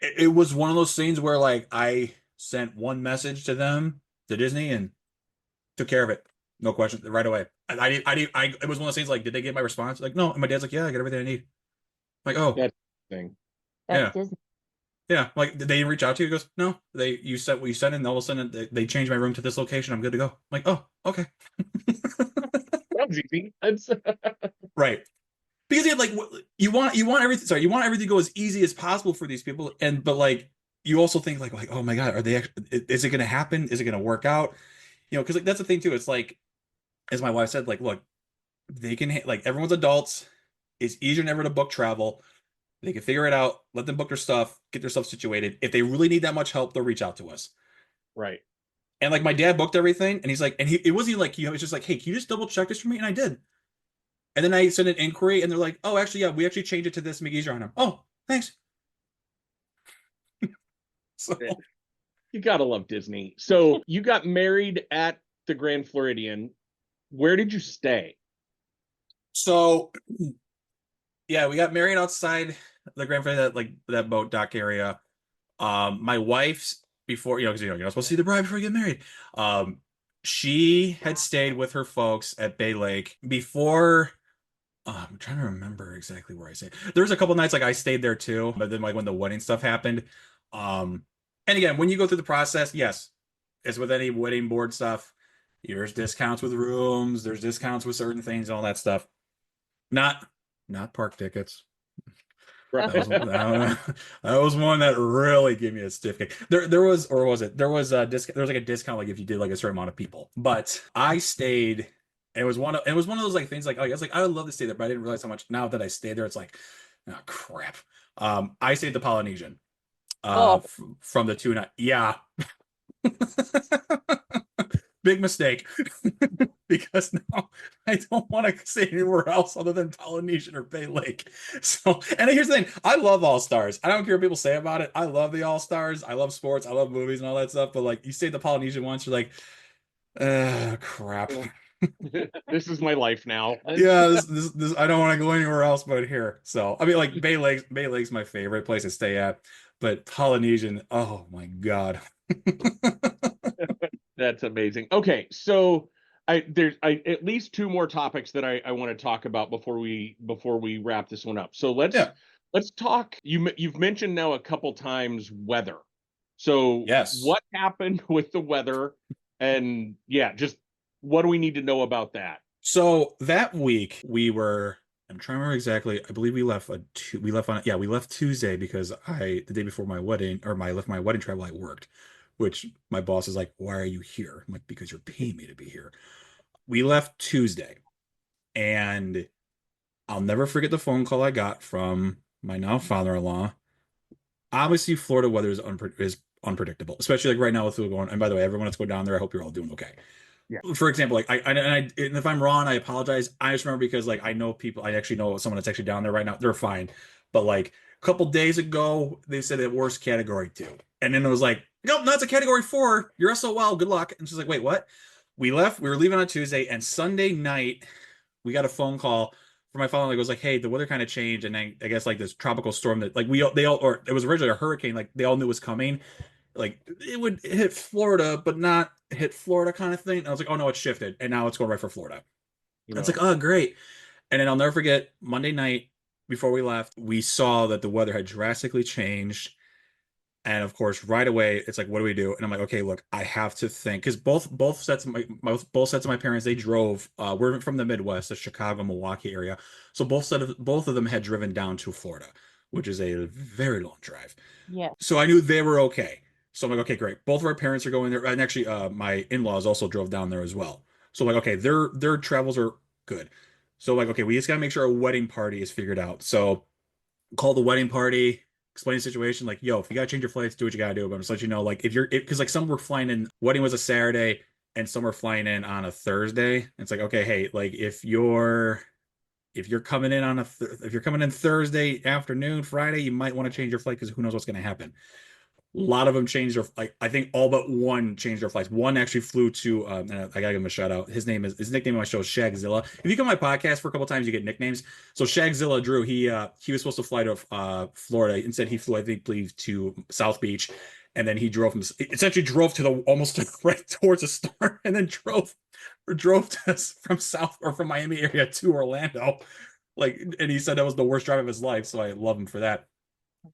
it was one of those things where like I sent one message to them to Disney and took care of it. No question, right away. It was one of those things like, did they get my response? Like, no. And my dad's like, yeah, I got everything I need. I'm like, oh, That's the thing. That's yeah, Disney. yeah. Like, did they reach out to you? He goes, no. You said what you said, and all of a sudden they changed my room to this location. I'm good to go. I'm like, oh, okay, That's easy. That's right. Because yeah, like you want everything. Sorry, you want everything to go as easy as possible for these people, but like you also think like oh my God, are they? Is it going to happen? Is it going to work out? Because like that's the thing too. It's like as my wife said, like look, they can like everyone's adults. It's easier than ever to book travel. They can figure it out. Let them book their stuff, get their stuff situated. If they really need that much help, they'll reach out to us. right. And like my dad booked everything, and he's like, and it wasn't like it's just like, hey, can you just double check this for me? And I did. And then I sent an inquiry, and they're like, "Oh, actually, yeah, we actually changed it to this to make it easier on him." Oh, thanks. So, You gotta love Disney. So you got married at the Grand Floridian. Where did you stay? so yeah, we got married outside the Grand Prix, that boat dock area. My wife's before because you're not supposed to see the bride before you get married. She had stayed with her folks at Bay Lake before. I'm trying to remember exactly where I stayed. There was a couple nights like I stayed there too, but then like when the wedding stuff happened. Um, and again, when you go through the process, yes, as with any wedding board stuff, there's discounts with rooms, there's discounts with certain things, all that stuff. Not not park tickets. Right. That was one that really gave me a stiff kick. There was, or was it? There was a discount. There was like a discount, like if you did like a certain amount of people. But I stayed. It was one of those like things like, oh, I was like, I would love to stay there, but I didn't realize how much. Now that I stayed there, it's like, oh crap. I stayed at the Polynesian. Oh, From the tuna. Yeah, big mistake. Because now I don't want to stay anywhere else other than Polynesian or Bay Lake. So, and here's the thing, I love All Stars. I don't care what people say about it. I love the All Stars. I love sports. I love movies and all that stuff. But like, you stay at the Polynesian once, you're like, crap. This is my life now. Yeah, this I don't want to go anywhere else but here. So, I mean, like Bay Lake's my favorite place to stay at, but Polynesian, oh my God. That's amazing. Okay, so there's at least two more topics that I want to talk about before we wrap this one up. So let's talk. You've mentioned now a couple times weather. So Yes. what happened with the weather? And yeah, just what do we need to know about that? So that week I'm trying to remember exactly. I believe we left Tuesday because the day before my wedding, or I left my wedding travel, I worked, which my boss is like, "Why are you here?" I'm like, "Because you're paying me to be here." We left Tuesday, and I'll never forget the phone call I got from my now father-in-law. Obviously, Florida weather is unpredictable, especially like right now with what's going. And by the way, everyone that's going down there, I hope you're all doing okay. Yeah. For example, like and if I'm wrong, I apologize. I just remember because like I know people, I actually know someone that's actually down there right now. They're fine, but like a couple days ago, they said it worst category 2, and then it was like, nope, no, it's a category 4. You're SOL. Good luck. And she's like, wait, what? We left. We were leaving on Tuesday, and Sunday night we got a phone call from my father. It was like, hey, the weather kind of changed, and I guess like this tropical storm that like or it was originally a hurricane, like they all knew was coming, like it would hit Florida, but not hit Florida kind of thing. And I was like, oh no, it's shifted, and now it's going right for Florida. And it's like, oh great. And then I'll never forget Monday night before we left, we saw that the weather had drastically changed. And of course, right away, it's like, what do we do? And I'm like, okay, look, I have to think because both sets of both sets of my parents, they drove. We're from the Midwest, the Chicago, Milwaukee area, so both of them had driven down to Florida, which is a very long drive. Yeah. So I knew they were okay. So I'm like, okay, great. Both of our parents are going there, and actually, my in-laws also drove down there as well. So like, okay, their travels are good. So like, okay, we just gotta make sure our wedding party is figured out. So call the wedding party, explain the situation, like, yo, if you gotta change your flights, do what you gotta do. But I'm just let you know, like, because like some were flying in, wedding was a Saturday, and some were flying in on a Thursday. It's like, okay, hey, like if you're coming in if you're coming in Thursday afternoon, Friday, you might want to change your flight because who knows what's going to happen. A lot of them changed their, like, I think all but one changed their flights. One actually flew to, I gotta give him a shout out. His nickname on my show is Shagzilla. If you come on my podcast for a couple times, you get nicknames. So Shagzilla Drew, he was supposed to fly to Florida. Instead, he flew, I think, to South Beach, and then he essentially drove to the almost right towards the storm, and then drove to us from from Miami area to Orlando. Like, and he said that was the worst drive of his life. So I love him for that.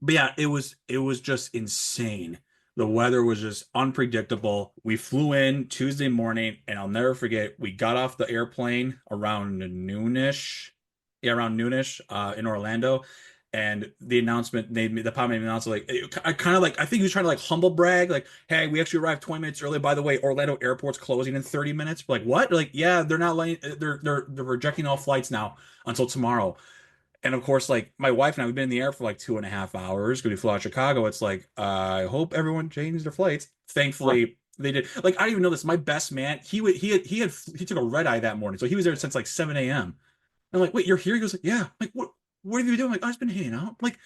But yeah, it was just insane. The weather was just unpredictable. We flew in Tuesday morning, and I'll never forget, we got off the airplane around noonish. Yeah, around noonish, in Orlando. And the announcement the pilot made an announcement, like, I kind of like, I think he was trying to like humble brag, like, hey, we actually arrived 20 minutes early. By the way, Orlando airport's closing in 30 minutes. Like, what? Like, yeah, they're not letting, they're rejecting all flights now until tomorrow. And of course, like my wife and I, we've been in the air for like 2.5 hours because we flew out of Chicago. It's like, I hope everyone changed their flights. Thankfully, they did. Like, I didn't even know this. My best man, he took a red eye that morning, so he was there since like 7 a.m. I'm like, wait, you're here? He goes, like, yeah. I'm like, what have you been doing? I'm like, I've just been hanging out. I'm like,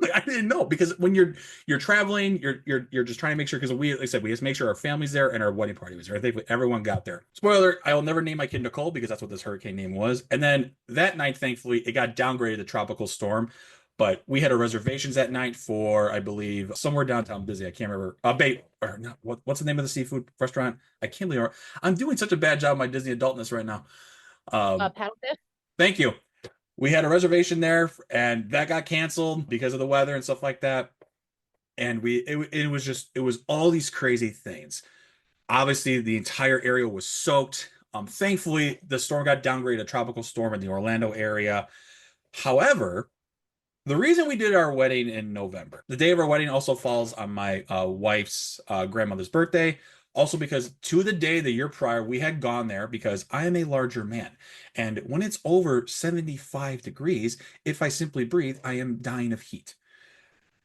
like, I didn't know, because when you're traveling, you're just trying to make sure, because like I said, we just make sure our family's there and our wedding party was there. I think everyone got there. Spoiler, I will never name my kid Nicole because that's what this hurricane name was. And then that night, thankfully, it got downgraded to tropical storm. But we had our reservations that night for, I believe, somewhere downtown Busy. I can't remember. Or not, what's the name of the seafood restaurant? I can't believe I'm doing such a bad job of my Disney adultness right now. Paddlefish. Thank you. We had a reservation there, and that got canceled because of the weather and stuff like that. And it was all these crazy things. Obviously, the entire area was soaked. Thankfully, the storm got downgraded to tropical storm in the Orlando area. However, the reason we did our wedding in November, the day of our wedding also falls on my wife's grandmother's birthday. Also, because to the day the year prior, we had gone there because I am a larger man. And when it's over 75 degrees, if I simply breathe, I am dying of heat.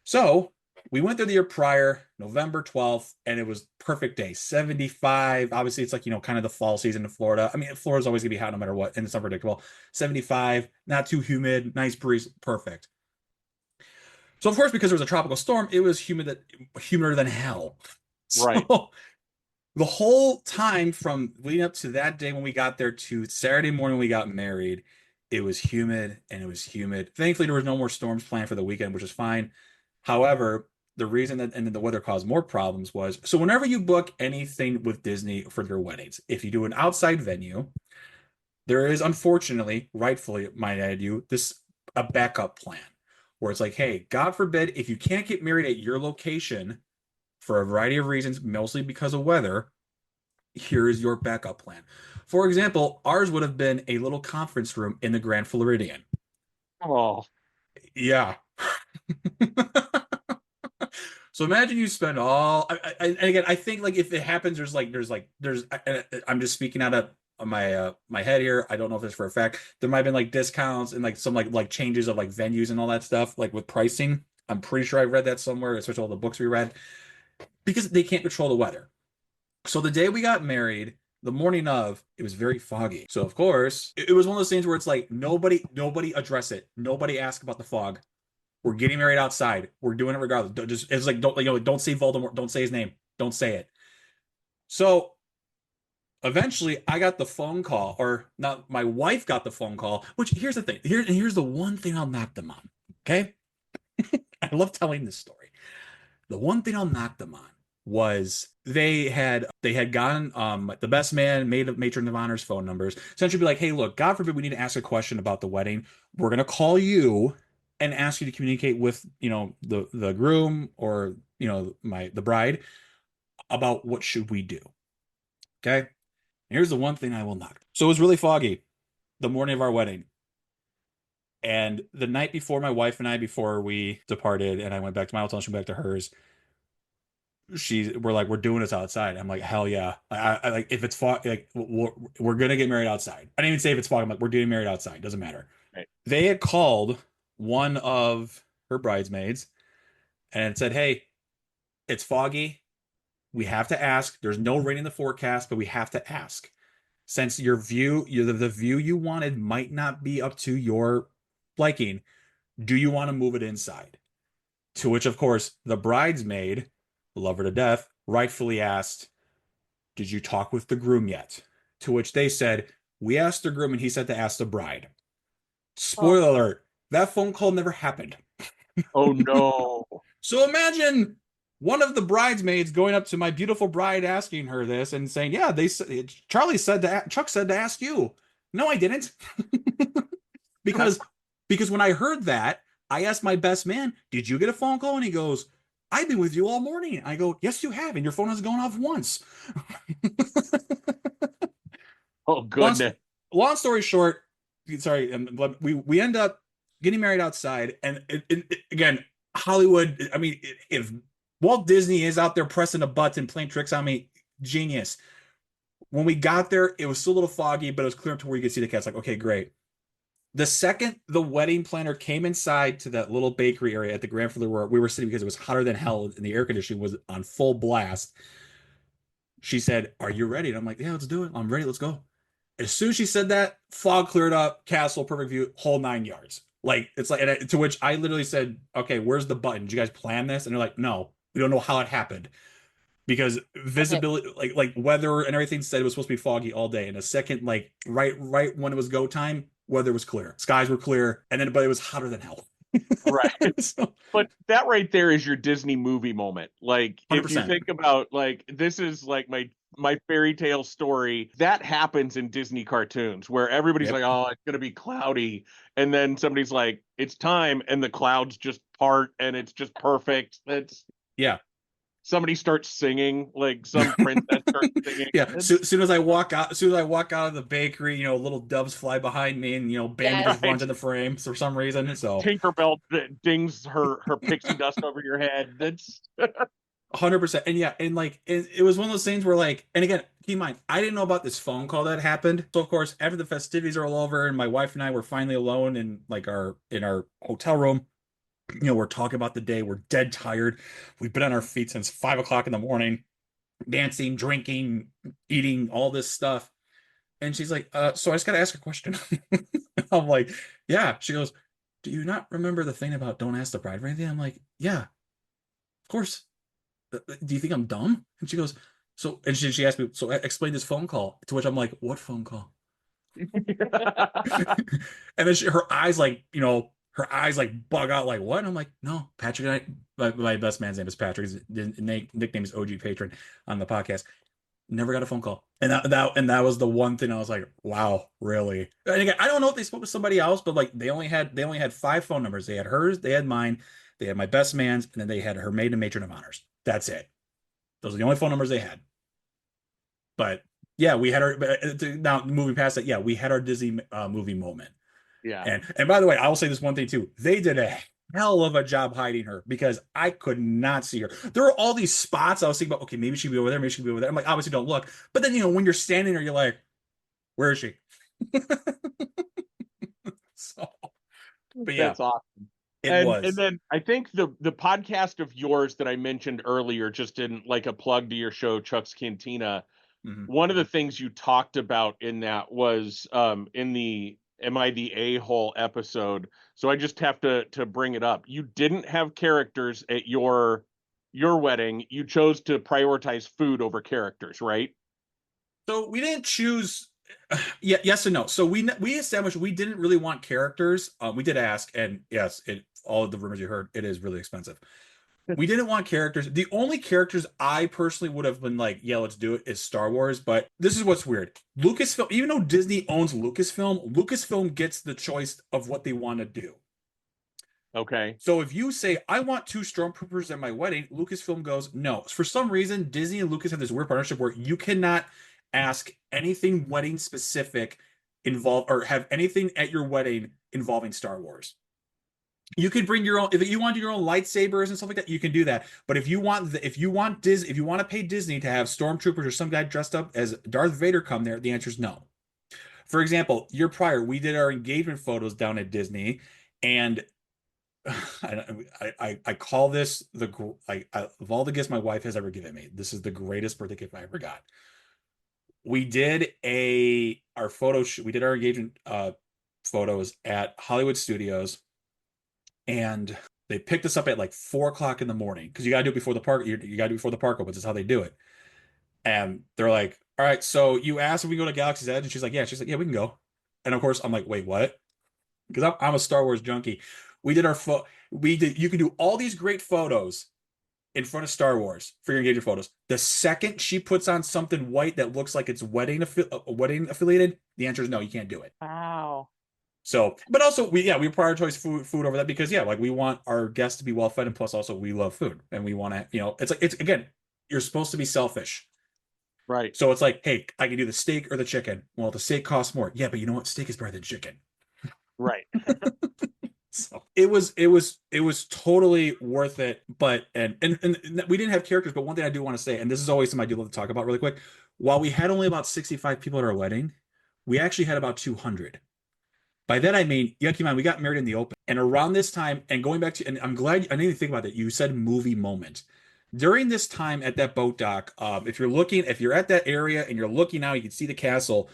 So we went there the year prior, November 12th, and it was perfect day, 75. Obviously, it's like, kind of the fall season in Florida. I mean, Florida's always gonna be hot no matter what, and it's unpredictable. 75, not too humid, nice breeze, perfect. So of course, because there was a tropical storm, it was humider than hell. Right. So the whole time from leading up to that day when we got there to Saturday morning we got married, it was humid and it was humid. Thankfully, there was no more storms planned for the weekend, which is fine. However, the reason that and then the weather caused more problems was, so whenever you book anything with Disney for their weddings, if you do an outside venue, there is, unfortunately, rightfully, might I add you, this a backup plan where it's like, hey, God forbid, if you can't get married at your location for a variety of reasons, mostly because of weather, here is your backup plan. For example, ours would have been a little conference room in the Grand Floridian. Oh, Yeah. So imagine you spend all, and again, I think like if it happens, I'm just speaking out of my head here. I don't know if it's for a fact. There might have been like discounts and like some like changes of like venues and all that stuff, like with pricing. I'm pretty sure I read that somewhere, especially all the books we read, because they can't control the weather. So the day we got married, the morning of, it was very foggy. So of course, it was one of those things where it's like nobody address it. Nobody ask about the fog. We're getting married outside. We're doing it regardless. It's like don't say Voldemort. Don't say his name. Don't say it. So eventually, I got the phone call, or not. My wife got the phone call. Which, here's the thing. Here's the one thing I'll knock them on. Okay, I love telling this story. The one thing I'll knock them on was they had gotten the best man, matron of honor's phone numbers. Essentially, be like, hey, look, God forbid we need to ask a question about the wedding. We're gonna call you and ask you to communicate with the groom or the bride about what should we do. Okay. And here's the one thing I will knock. So it was really foggy the morning of our wedding. And the night before, my wife and I, before we departed, and I went back to my hotel and she went back to hers, we're like, we're doing this outside. I'm like, hell yeah. I like, if it's fog, like we're gonna get married outside. I didn't even say if it's fog. I'm like, we're getting married outside. Doesn't matter. right. They had called one of her bridesmaids and said, hey, it's foggy. We have to ask. There's no rain in the forecast, but we have to ask. Since the view you wanted might not be up to your liking, do you want to move it inside? To which, of course, the bridesmaid, love her to death, rightfully asked, did you talk with the groom yet? To which they said, we asked the groom and he said to ask the bride. Spoiler alert, that phone call never happened. Oh no. So imagine one of the bridesmaids going up to my beautiful bride asking her this and saying, yeah, Chuck said to ask you. No, I didn't. because when I heard that, I asked my best man, did you get a phone call? And he goes, I've been with you all morning. I go, yes, you have, and your phone has gone off once. Oh goodness. Long story short, sorry, we end up getting married outside, and again, Hollywood. I mean, if Walt Disney is out there pressing a button, playing tricks on me, genius. When we got there, it was still a little foggy, but it was clear to where you could see the cats. Like, okay, great. The second the wedding planner came inside to that little bakery area at the Grand Floridian where we were sitting because it was hotter than hell and the air conditioning was on full blast, she said, are you ready? And I'm like, yeah, let's do it. I'm ready. Let's go. As soon as she said that, fog cleared up, castle, perfect view, whole 9 yards. Like, it's like, to which I literally said, okay, where's the button? Did you guys plan this? And they're like, no, we don't know how it happened. Because visibility, like weather and everything said it was supposed to be foggy all day. And a second, like right when it was go time, weather was clear, skies were clear, and then but it was hotter than hell. Right. So, but that right there is your Disney movie moment. Like 100%. If you think about like this is like my fairy tale story that happens in Disney cartoons where everybody's like, oh, it's gonna be cloudy, and then somebody's like, it's time, and the clouds just part and it's just perfect. That's somebody starts singing, like some princess starts singing. Yeah. Soon as I walk out of the bakery, little doves fly behind me, and Bambi just runs in the frame for some reason. So Tinkerbell dings her pixie dust over your head. That's 100%. And it was one of those things where and again, keep in mind, I didn't know about this phone call that happened. So of course, after the festivities are all over, and my wife and I were finally alone in our hotel room. We're talking about the day. We're dead tired. We've been on our feet since 5 o'clock in the morning, dancing, drinking, eating, all this stuff. And she's like, so I just got to ask a question. I'm like, yeah. She goes, do you not remember the thing about don't ask the bride for anything? I'm like, yeah, of course. Do you think I'm dumb? And she goes, and she asked me, so explain this phone call. To which I'm like, what phone call? And then her eyes her eyes like bug out, like, what? And I'm like, no, Patrick and my best man's name is Patrick. His nickname is OG Patron on the podcast. Never got a phone call. And that was the one thing I was like, wow, really? And again, I don't know if they spoke with somebody else, but like they only had 5 phone numbers. They had hers, they had mine, they had my best man's, and then they had her maid and matron of honors. That's it. Those are the only phone numbers they had. But yeah, we had our now moving past that, yeah, we had our Disney movie moment. Yeah. And by the way, I will say this one thing too. They did a hell of a job hiding her because I could not see her. There were all these spots I was thinking about, okay, maybe she'd be over there, maybe she'd be over there. I'm like, obviously don't look. But then, when you're standing there, you're like, where is she? So, but yeah. That's awesome. It was. And then I think the podcast of yours that I mentioned earlier, just in like a plug to your show, Chuck's Cantina, one of the things you talked about in that was in the Am I the A-hole episode. So I just have to bring it up. You didn't have characters at your wedding. You chose to prioritize food over characters, right? So we didn't choose. Yes and no. So we established we didn't really want characters. We did ask, and yes, all of the rumors you heard, it is really expensive. We didn't want characters. The only characters I personally would have been like, yeah, let's do it, is Star Wars. But this is what's weird. Lucasfilm, even though Disney owns Lucasfilm gets the choice of what they want to do. Okay. So if you say, I want 2 stormtroopers at my wedding, Lucasfilm goes, no. For some reason, Disney and Lucas have this weird partnership where you cannot ask anything wedding specific involve or have anything at your wedding involving Star Wars. You can bring your own, if you want your own lightsabers and stuff like that, you can do that. But if you want to pay Disney to have stormtroopers or some guy dressed up as Darth Vader come there, the answer is no. For example, year prior, we did our engagement photos down at Disney, and I call this of all the gifts my wife has ever given me, this is the greatest birthday gift I ever got. We did our photo shoot. We did our engagement photos at Hollywood Studios. And they picked us up at like 4:00 in the morning because you got to do it before the park. You got to do it before the park opens. That's how they do it. And they're like, all right, so you asked if we go to Galaxy's Edge? And she's like, yeah, we can go. And of course, I'm like, wait, what? Because I'm a Star Wars junkie. We did you can do all these great photos in front of Star Wars for your engagement photos. The second she puts on something white that looks like it's wedding affiliated, the answer is no, you can't do it. Wow. So, but also we prioritize food over that because like we want our guests to be well fed, and plus also we love food and we want to, it's again, you're supposed to be selfish. Right. So it's like, hey, I can do the steak or the chicken. Well, the steak costs more. Yeah, but you know what? Steak is better than chicken. Right. So it was totally worth it. But and we didn't have characters, but one thing I do want to say, and this is always something I do love to talk about really quick, while we had only about 65 people at our wedding, we actually had about 200. By that I mean, yeah, keep in mind, we got married in the open. And around this time, and going back to, and I'm glad I didn't even think about that. You said movie moment. During this time at that boat dock, if you're at that area and you're looking out, you can see the castle.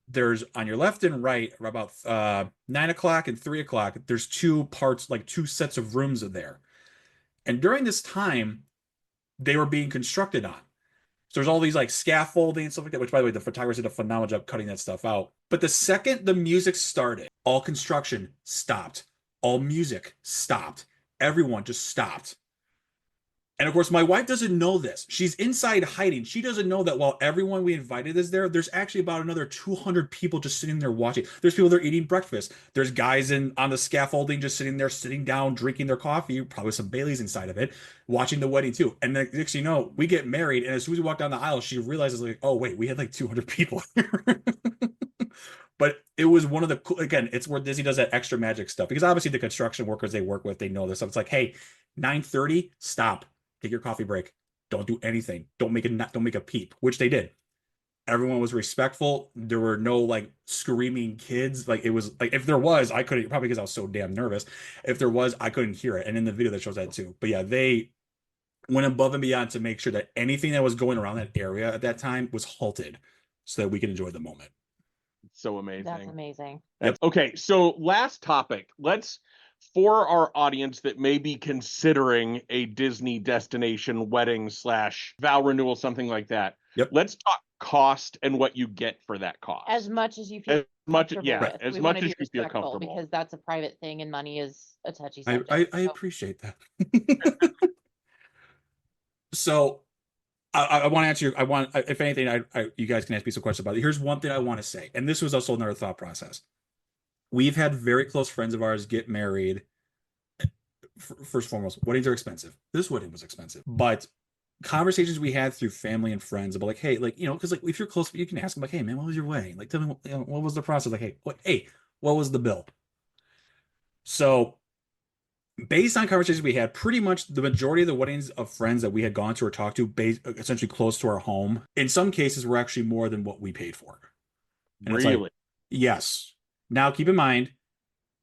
There's on your left and right, about 9:00 and 3:00. There's 2 parts, like 2 sets of rooms there. And during this time, they were being constructed on. So there's all these like scaffolding and stuff like that, which by the way, the photographers did a phenomenal job cutting that stuff out. But the second the music started, all construction stopped. All music stopped. Everyone just stopped. And of course, my wife doesn't know this. She's inside hiding. She doesn't know that while everyone we invited is there, there's actually about another 200 people just sitting there watching. There's people there eating breakfast. There's guys on the scaffolding just sitting there, sitting down, drinking their coffee, probably some Baileys inside of it, watching the wedding too. And then next thing you know, we get married. And as soon as we walk down the aisle, she realizes like, oh, wait, we had like 200 people here. But it was one of the cool, again, it's where Disney does that extra magic stuff because obviously the construction workers they work with, they know this stuff. It's like, hey, 9:30, stop. Take your coffee break. Don't do anything. Don't make a peep, which they did. Everyone was respectful. There were no like screaming kids. Like it was like if there was, I couldn't, probably because I was so damn nervous. If there was, I couldn't hear it. And in the video that shows that too. But yeah, they went above and beyond to make sure that anything that was going around that area at that time was halted so that we could enjoy the moment. So amazing. That's amazing. Yep. Okay, so last topic. For our audience that may be considering a Disney destination wedding / vow renewal, something like that. Yep. Let's talk cost and what you get for that cost. As much as you feel yeah, with. as We much wanna as be you feel respectful comfortable. because that's a private thing and money is a touchy I subject. So appreciate that. So I want to answer your, I want, if anything, you guys can ask me some questions about it. Here's one thing I want to say, and this was also another thought process. We've had very close friends of ours get married. First and foremost, weddings are expensive. This wedding was expensive, but conversations we had through family and friends about like, hey, like, you know, because like if you're close, you can ask them like, hey, man, what was your wedding? Like, tell me, you know, what was the process? Like, what was the bill? So based on conversations we had, pretty much the majority of the weddings of friends that we had gone to or talked to, essentially close to our home, in some cases were actually more than what we paid for. And it's like, Really? yes. Now keep in mind,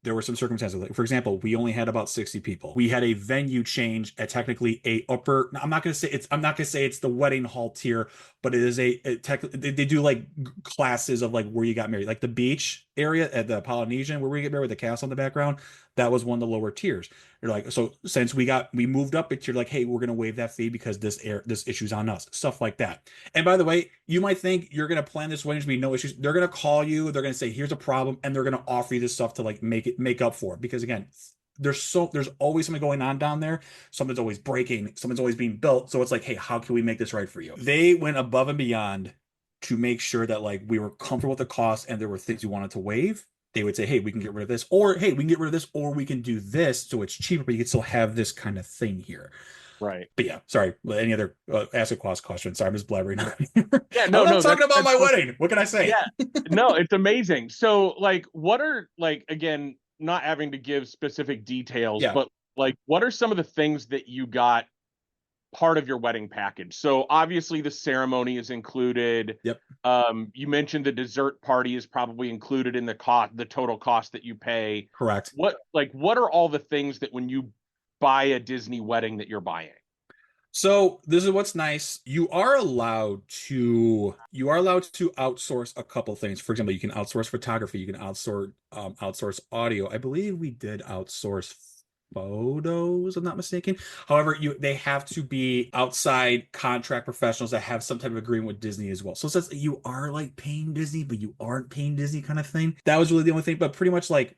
there were some circumstances. Like, for example, we only had about 60 people. We had a venue change at technically a upper. I'm not gonna say it's the wedding hall tier, but it is they do like classes of like where you got married, like the beach area at the Polynesian where we get married with the castle in the background. That was one of the lower tiers. They're like, so since we moved up it, you're like, hey, we're gonna waive that fee because this issue's on us, stuff like that. And by the way, you might think you're gonna plan this wedding to be no issues. They're gonna call you, they're gonna say, here's a problem, and they're gonna offer you this stuff to like make up for it. Because again, there's always something going on down there. Something's always breaking, something's always being built. So it's like, hey, how can we make this right for you? They went above and beyond to make sure that like we were comfortable with the cost and there were things we wanted to waive. They would say, hey, we can get rid of this, or hey, we can get rid of this, or we can do this so it's cheaper, but you can still have this kind of thing here. Right. But yeah, sorry. Any other asset cost question? Sorry, I'm just blabbering. Yeah, I'm not talking about my perfect. wedding. What can I say? Yeah, no, it's amazing. So, like, what are like again, not having to give specific details, but like, what are some of the things that you got part of your wedding package? So obviously the ceremony is included. Yep. You mentioned the dessert party is probably included in the total cost that you pay. Correct. What are all the things that when you buy a Disney wedding that you're buying? So this is what's nice. You are allowed to outsource a couple things. For example, you can outsource photography, you can outsource audio. I believe we did outsource photos, I'm not mistaken. However, they have to be outside contract professionals that have some type of agreement with Disney as well. So it says you are like paying Disney, but you aren't paying Disney kind of thing. That was really the only thing, but pretty much like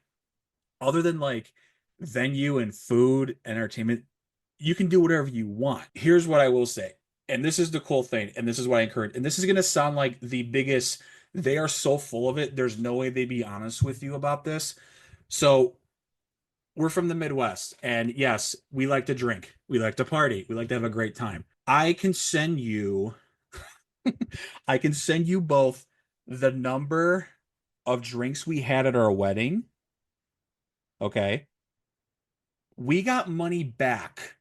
other than like venue and food, entertainment, you can do whatever you want. Here's what I will say, and this is the cool thing, and this is what I encourage, and this is going to sound like the biggest, they are so full of it, there's no way they'd be honest with you about this. So we're from the Midwest, and yes, we like to drink, we like to party, we like to have a great time. I can send you both the number of drinks we had at our wedding. Okay. We got money back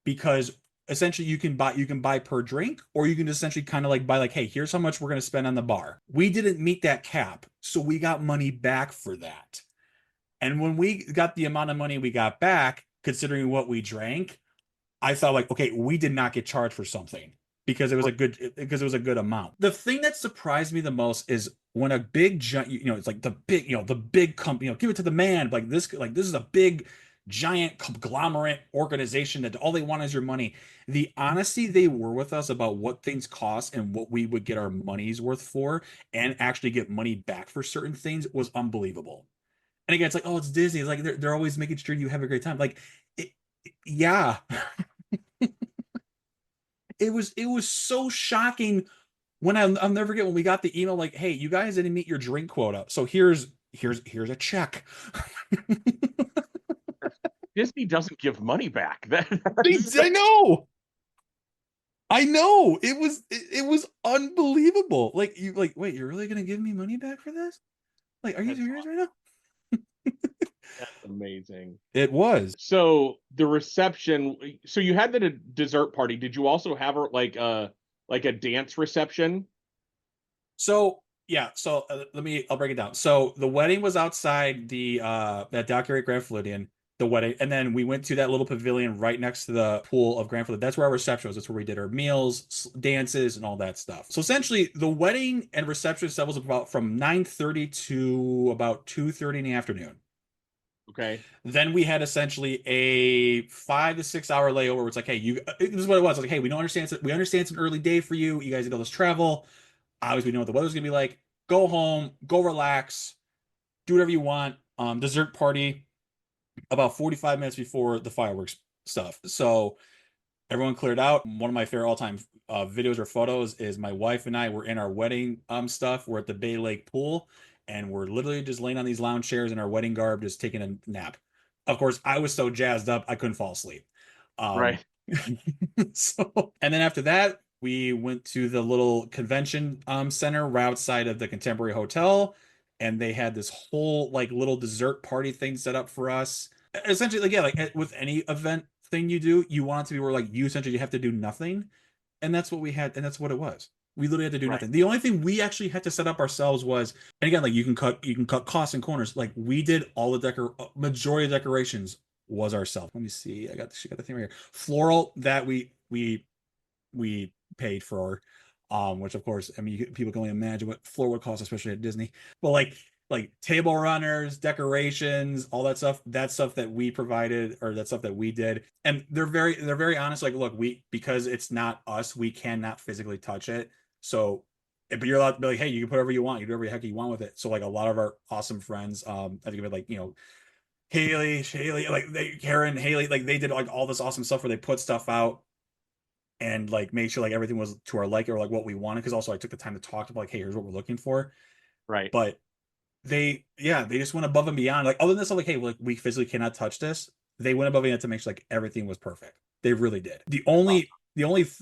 because essentially you can buy per drink, or you can essentially kind of like buy like, hey, here's how much we're going to spend on the bar. We didn't meet that cap, so we got money back for that. And when we got the amount of money we got back, considering what we drank, I thought like, okay, we did not get charged for something because it was a good amount. The thing that surprised me the most is when a big giant, it's like the big company, give it to the man, like this is a big giant conglomerate organization that all they want is your money. The honesty they were with us about what things cost and what we would get our money's worth for and actually get money back for certain things was unbelievable. And again, it's like, oh, it's Disney. It's like they're always making sure you have a great time. Like, yeah. It was so shocking when I'll never forget when we got the email like, hey, you guys didn't meet your drink quota, so here's a check. Disney doesn't give money back. I know. It was unbelievable. Like wait, you're really gonna give me money back for this? Like, are you serious right now? That's amazing. It was. So the reception. So you had the dessert party. Did you also have like a dance reception? So yeah. So I'll break it down. So the wedding was outside the that Dockyard Grand Floridian. The wedding, and then we went to that little pavilion right next to the pool of Grand Floridian. That's where our reception was. That's where we did our meals, dances, and all that stuff. So essentially, the wedding and reception stuff was about from 9:30 to about 2:30 in the afternoon. Okay. Then we had essentially a 5 to 6 hour layover where it's like, hey, this is what it was. Like, hey, we understand it's an early day for you. You guys did all this travel. Obviously, we know what the weather's gonna be like. Go home, go relax, do whatever you want. Dessert party about 45 minutes before the fireworks stuff. So everyone cleared out. One of my favorite all-time videos or photos is my wife and I were in our wedding stuff. We're at the Bay Lake pool, and we're literally just laying on these lounge chairs in our wedding garb, just taking a nap. Of course, I was so jazzed up I couldn't fall asleep. Um, Right. so, and then after that, we went to the little convention center right outside of the Contemporary Hotel, and they had this whole like little dessert party thing set up for us. Essentially, like yeah, like with any event thing you do, you want it to be where like you essentially have to do nothing, and that's what we had, and that's what it was. We literally had to do Right. nothing. The only thing we actually had to set up ourselves was, and again, like you can cut costs and corners. Like we did all the majority of decorations was ourselves. Let me see. She got the thing right here. Floral that we paid for, which of course, I mean, people can only imagine what floor would cost, especially at Disney. But like table runners, decorations, all that stuff, that's stuff that we provided or that stuff that we did. And they're very honest. Like, look, because it's not us, we cannot physically touch it. So, but you're allowed to be like, hey, you can put whatever you want, you can do whatever the heck you want with it. So like a lot of our awesome friends, I think of it like, Haley, like Karen, Haley, like they did like all this awesome stuff where they put stuff out and like made sure like everything was to our liking or like what we wanted. Because also I took the time to talk to like, hey, here's what we're looking for. Right. But they just went above and beyond. Like other than this, like, hey, like we physically cannot touch this. They went above and beyond to make sure like everything was perfect. They really did. The only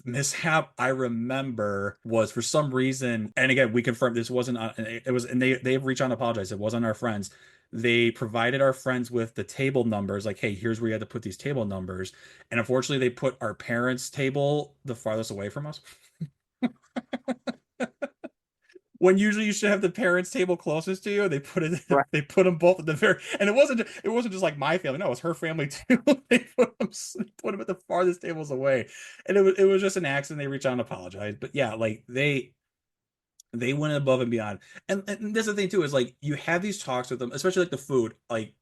mishap I remember was for some reason, and again, we confirmed this wasn't. It was, and they've reached out and apologized. It wasn't our friends. They provided our friends with the table numbers, like, hey, here's where you had to put these table numbers. And unfortunately, they put our parents' table the farthest away from us. When usually you should have the parents' table closest to you, they put it Right. they put them both at the very, and it wasn't just like my family, no, it was her family too. They put them at the farthest tables away, and it was just an accident. They reached out and apologized, but yeah, like they went above and beyond. And that's the thing too is like you have these talks with them, especially like the food. Like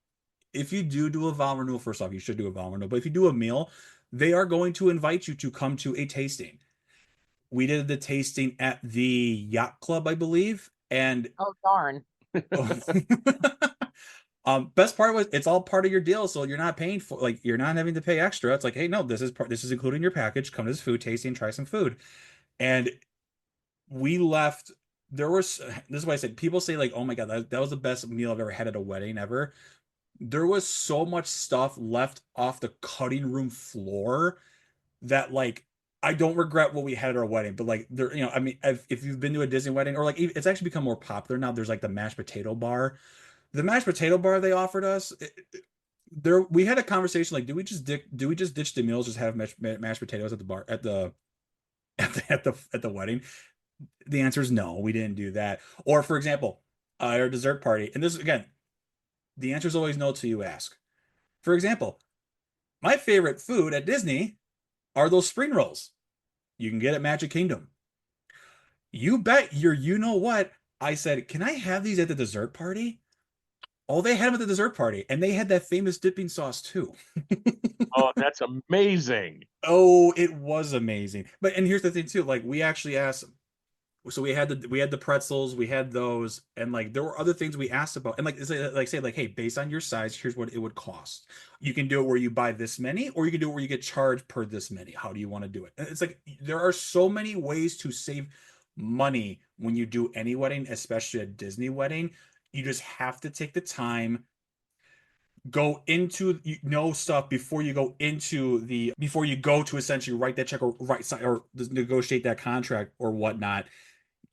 if you do a vow renewal, first off, you should do a vow renewal, but if you do a meal, they are going to invite you to come to a tasting. We did the tasting at the yacht club, I believe, and Oh, darn. best part was it's all part of your deal, so you're not paying for like you're not having to pay extra. It's like, hey, no, this is included in your package. Come to this food tasting, try some food. And we left. There was this is why I said people say like, oh my god, that was the best meal I've ever had at a wedding ever. There was so much stuff left off the cutting room floor that like I don't regret what we had at our wedding, but like there, I mean, if you've been to a Disney wedding or like it's actually become more popular now. There's like the mashed potato bar. The mashed potato bar they offered us, there we had a conversation like, do we just ditch the meals, just have mashed potatoes at the bar at the wedding? The answer is no, we didn't do that. Or for example, our dessert party, and this again, the answer is always no till you ask. For example, my favorite food at Disney are those spring rolls you can get at Magic Kingdom. You bet you know what? I said, can I have these at the dessert party? Oh, they had them at the dessert party, and they had that famous dipping sauce too. Oh, that's amazing. Oh, it was amazing. But and here's the thing too, like we actually asked, so we had the pretzels, we had those, and like there were other things we asked about, and like say like, hey, based on your size, here's what it would cost. You can do it where you buy this many, or you can do it where you get charged per this many. How do you want to do it? And it's like there are so many ways to save money when you do any wedding, especially a Disney wedding. You just have to take the time, go into stuff before you go to essentially write that check or negotiate that contract or whatnot.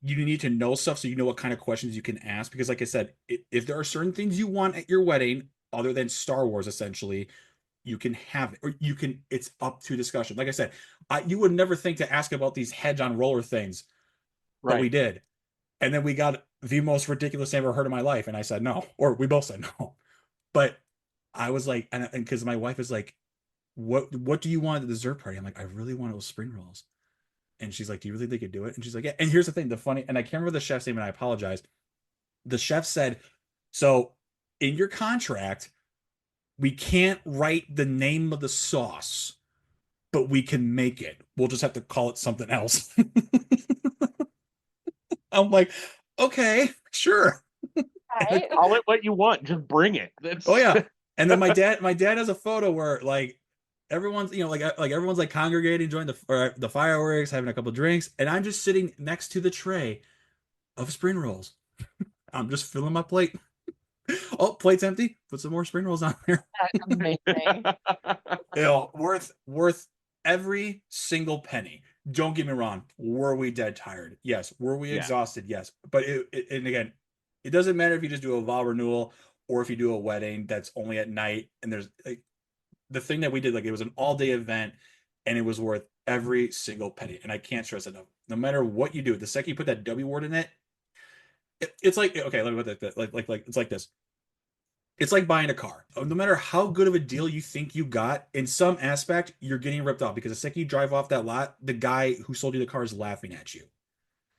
You need to know stuff so you know what kind of questions you can ask, because like I said, if there are certain things you want at your wedding other than Star Wars, essentially, you can have it, or it's up to discussion. Like I said, you would never think to ask about these hedge on roller things, but we did. And then we got the most ridiculous thing I've ever heard in my life, and I said no, or we both said no. But I was like, and because my wife is like, what do you want at the dessert party? I'm like, I really want those spring rolls. And she's like, do you really think you could do it? And she's like, yeah. And here's the thing, and I can't remember the chef's name, and I apologize. The chef said, so in your contract, we can't write the name of the sauce, but we can make it. We'll just have to call it something else. I'm like, okay, sure. Right? Call it what you want, just bring it. That's Oh yeah. And then my dad has a photo where like everyone's, like everyone's like congregating, enjoying the fireworks, having a couple drinks, and I'm just sitting next to the tray of spring rolls. I'm just filling my plate. Oh, plate's empty. Put some more spring rolls on there. That's amazing. Worth every single penny. Don't get me wrong. Were we dead tired? Yes. Were we Yeah. exhausted? Yes. But and again, it doesn't matter if you just do a vow renewal or if you do a wedding that's only at night. And there's like, the thing that we did, like it was an all-day event, and it was worth every single penny. And I can't stress enough. No matter what you do, the second you put that W word in it, it's like, okay, let me put that like it's like this. It's like buying a car. No matter how good of a deal you think you got, in some aspect, you're getting ripped off because the second you drive off that lot, the guy who sold you the car is laughing at you.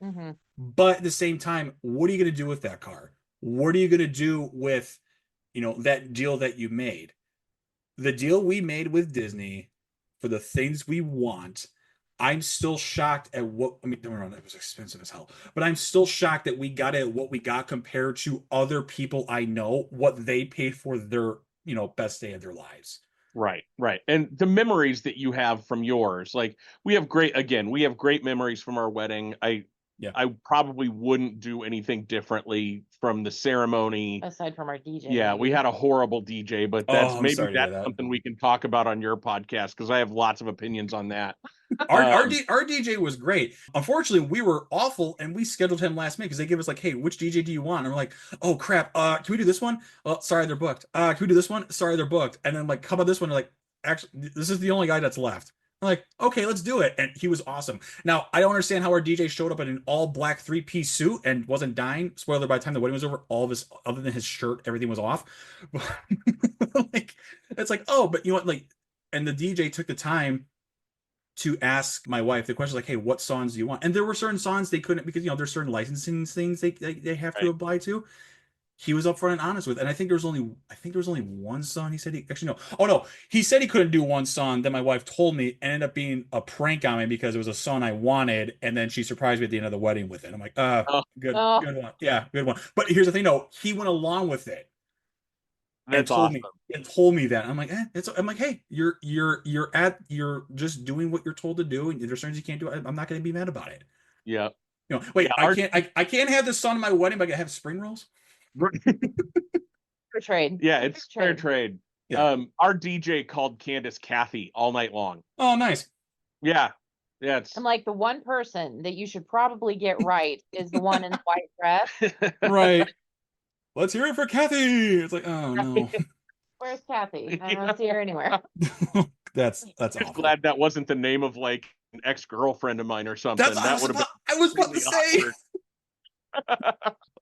Mm-hmm. But at the same time, what are you going to do with that car? What are you going to do with, that deal that you made? The deal we made with Disney for the things we want, I'm still shocked at what, I mean, don't get me wrong, it was expensive as hell, but I'm still shocked that we got it at what we got compared to other people I know, what they paid for their, best day of their lives. Right, right. And the memories that you have from yours, like we have great memories from our wedding. Yeah. I probably wouldn't do anything differently from the ceremony. Aside from our DJ. Yeah, we had a horrible DJ, but Oh, I'm sorry to hear that's that. something we can talk about on your podcast because I have lots of opinions on that. Our DJ was great. Unfortunately, we were awful, and we scheduled him last minute because they gave us like, "Hey, which DJ do you want?" And we're like, "Oh crap! Can we do this one? Oh, sorry, they're booked. Can we do this one? Sorry, they're booked." And then like, how about this one? They're like, actually, this is the only guy that's left. I'm like, okay, let's do it. And he was awesome. Now, I don't understand how our DJ showed up in an all black 3-piece suit and wasn't dying. Spoiler: by the time the wedding was over, all of his, other than his shirt, everything was off. Like, it's like, oh, but you know what? Like, and the DJ took the time to ask my wife the question, like, hey, what songs do you want? And there were certain songs they couldn't, because there's certain licensing things they have to apply to. He was upfront and honest with, and I think there was only one song he said he actually no. Oh no, he said he couldn't do one song. Then my wife told me, and ended up being a prank on me because it was a song I wanted, and then she surprised me at the end of the wedding with it. I'm like, good one, yeah, good one. But here's the thing, no, he went along with it. That's awesome. And told me that. I'm like, I'm like, hey, you're just doing what you're told to do, and if there's things you can't do, I'm not going to be mad about it. Yeah. Wait, yeah, I can't have this song in my wedding, but I can have spring rolls. Fair trade. Yeah, it's fair trade. Yeah. Our DJ called Candice Kathy all night long. Oh, nice. Yeah. Yeah. And like the one person that you should probably get right is the one in the white dress. Right. Let's hear it for Kathy. It's like, oh no. Where's Kathy? I don't see her anywhere. That's awful. Glad that wasn't the name of like an ex-girlfriend of mine or something. I was about to say.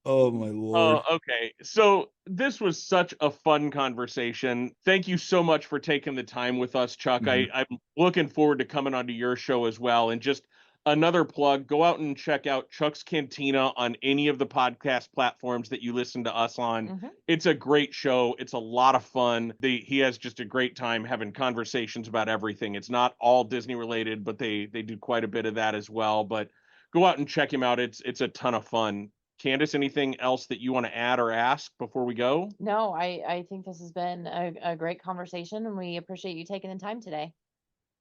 Oh my Lord. Okay. So this was such a fun conversation. Thank you so much for taking the time with us, Chuck. Mm-hmm. I'm looking forward to coming onto your show as well. And just another plug, go out and check out Chuck's Cantina on any of the podcast platforms that you listen to us on. Mm-hmm. It's a great show. It's a lot of fun. He has just a great time having conversations about everything. It's not all Disney related, but they do quite a bit of that as well. But go out and check him out. It's a ton of fun. Candice, anything else that you want to add or ask before we go? No, I think this has been a great conversation, and we appreciate you taking the time today.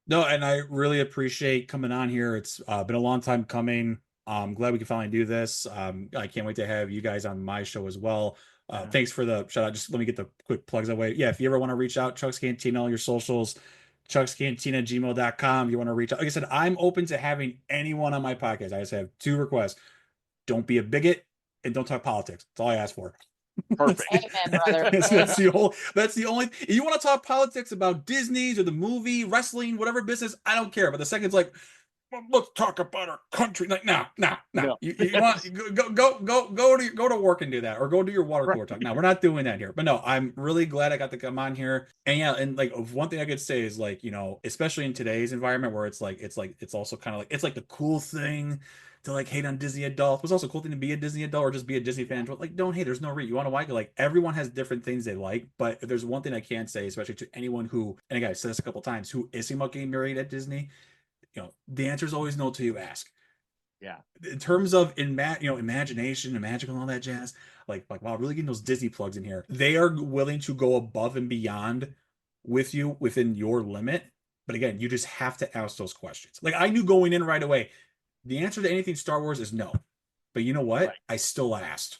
No, and I really appreciate coming on here. It's been a long time coming. I'm glad we can finally do this. I can't wait to have you guys on my show as well. Thanks for the shout out. Just let me get the quick plugs away. Yeah, if you ever want to reach out, Chuck's Cantina, all your socials, chuckscantina@gmail.com. If you want to reach out, like I said, I'm open to having anyone on my podcast. I just have 2 requests. Don't be a bigot and don't talk politics. That's all I ask for. Perfect. Amen, brother. That's the only. If you want to talk politics about Disney's or the movie, wrestling, whatever business, I don't care. But the second it's like, well, let's talk about our country. Like, no. You want go to work and do that, or go do your water cooler talk. No, we're not doing that here. But no, I'm really glad I got to come on here. And yeah, and like one thing I could say is like, especially in today's environment where it's also kind of like it's like the cool thing to like hate on Disney adults. It was also a cool thing to be a Disney adult or just be a Disney fan. But like, don't hate. There's no reason. You want to like like everyone has different things they like. But if there's one thing I can say, especially to anyone who, and again, I said this a couple times, who is thinking about getting married at Disney, the answer is always no till you ask. Yeah. In terms of imagination and magical and all that jazz, like wow, really getting those Disney plugs in here. They are willing to go above and beyond with you within your limit. But again, you just have to ask those questions. Like I knew going in right away, the answer to anything Star Wars is no. But you know what? Right. I still asked.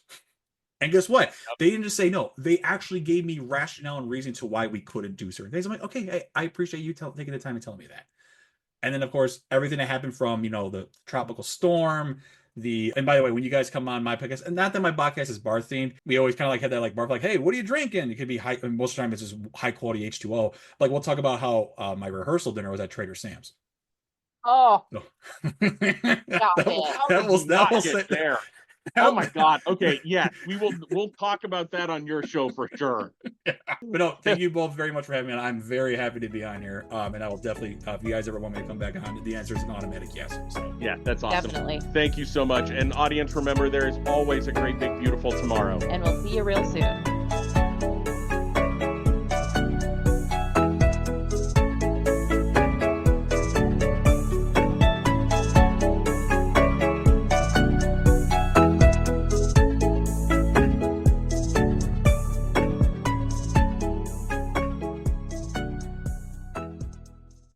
And guess what? They didn't just say no. They actually gave me rationale and reason to why we couldn't do certain things. I'm like, okay, I appreciate you taking the time and telling me that. And then, of course, everything that happened from, the tropical storm, and by the way, when you guys come on my podcast, and not that my podcast is bar themed, we always kind of like have that like bar, like, hey, what are you drinking? It could be high, most of the time it's just high quality H2O. Like we'll talk about how my rehearsal dinner was at Trader Sam's. Oh, No. That will say there. Oh my God. Okay. Yeah. We'll talk about that on your show for sure. Yeah. But no, thank you both very much for having me on. I'm very happy to be on here. And I will definitely, if you guys ever want me to come back on, the answer is an automatic yes. So yeah, that's awesome. Definitely. Thank you so much. And audience, remember, there is always a great, big, beautiful tomorrow. And we'll see you real soon.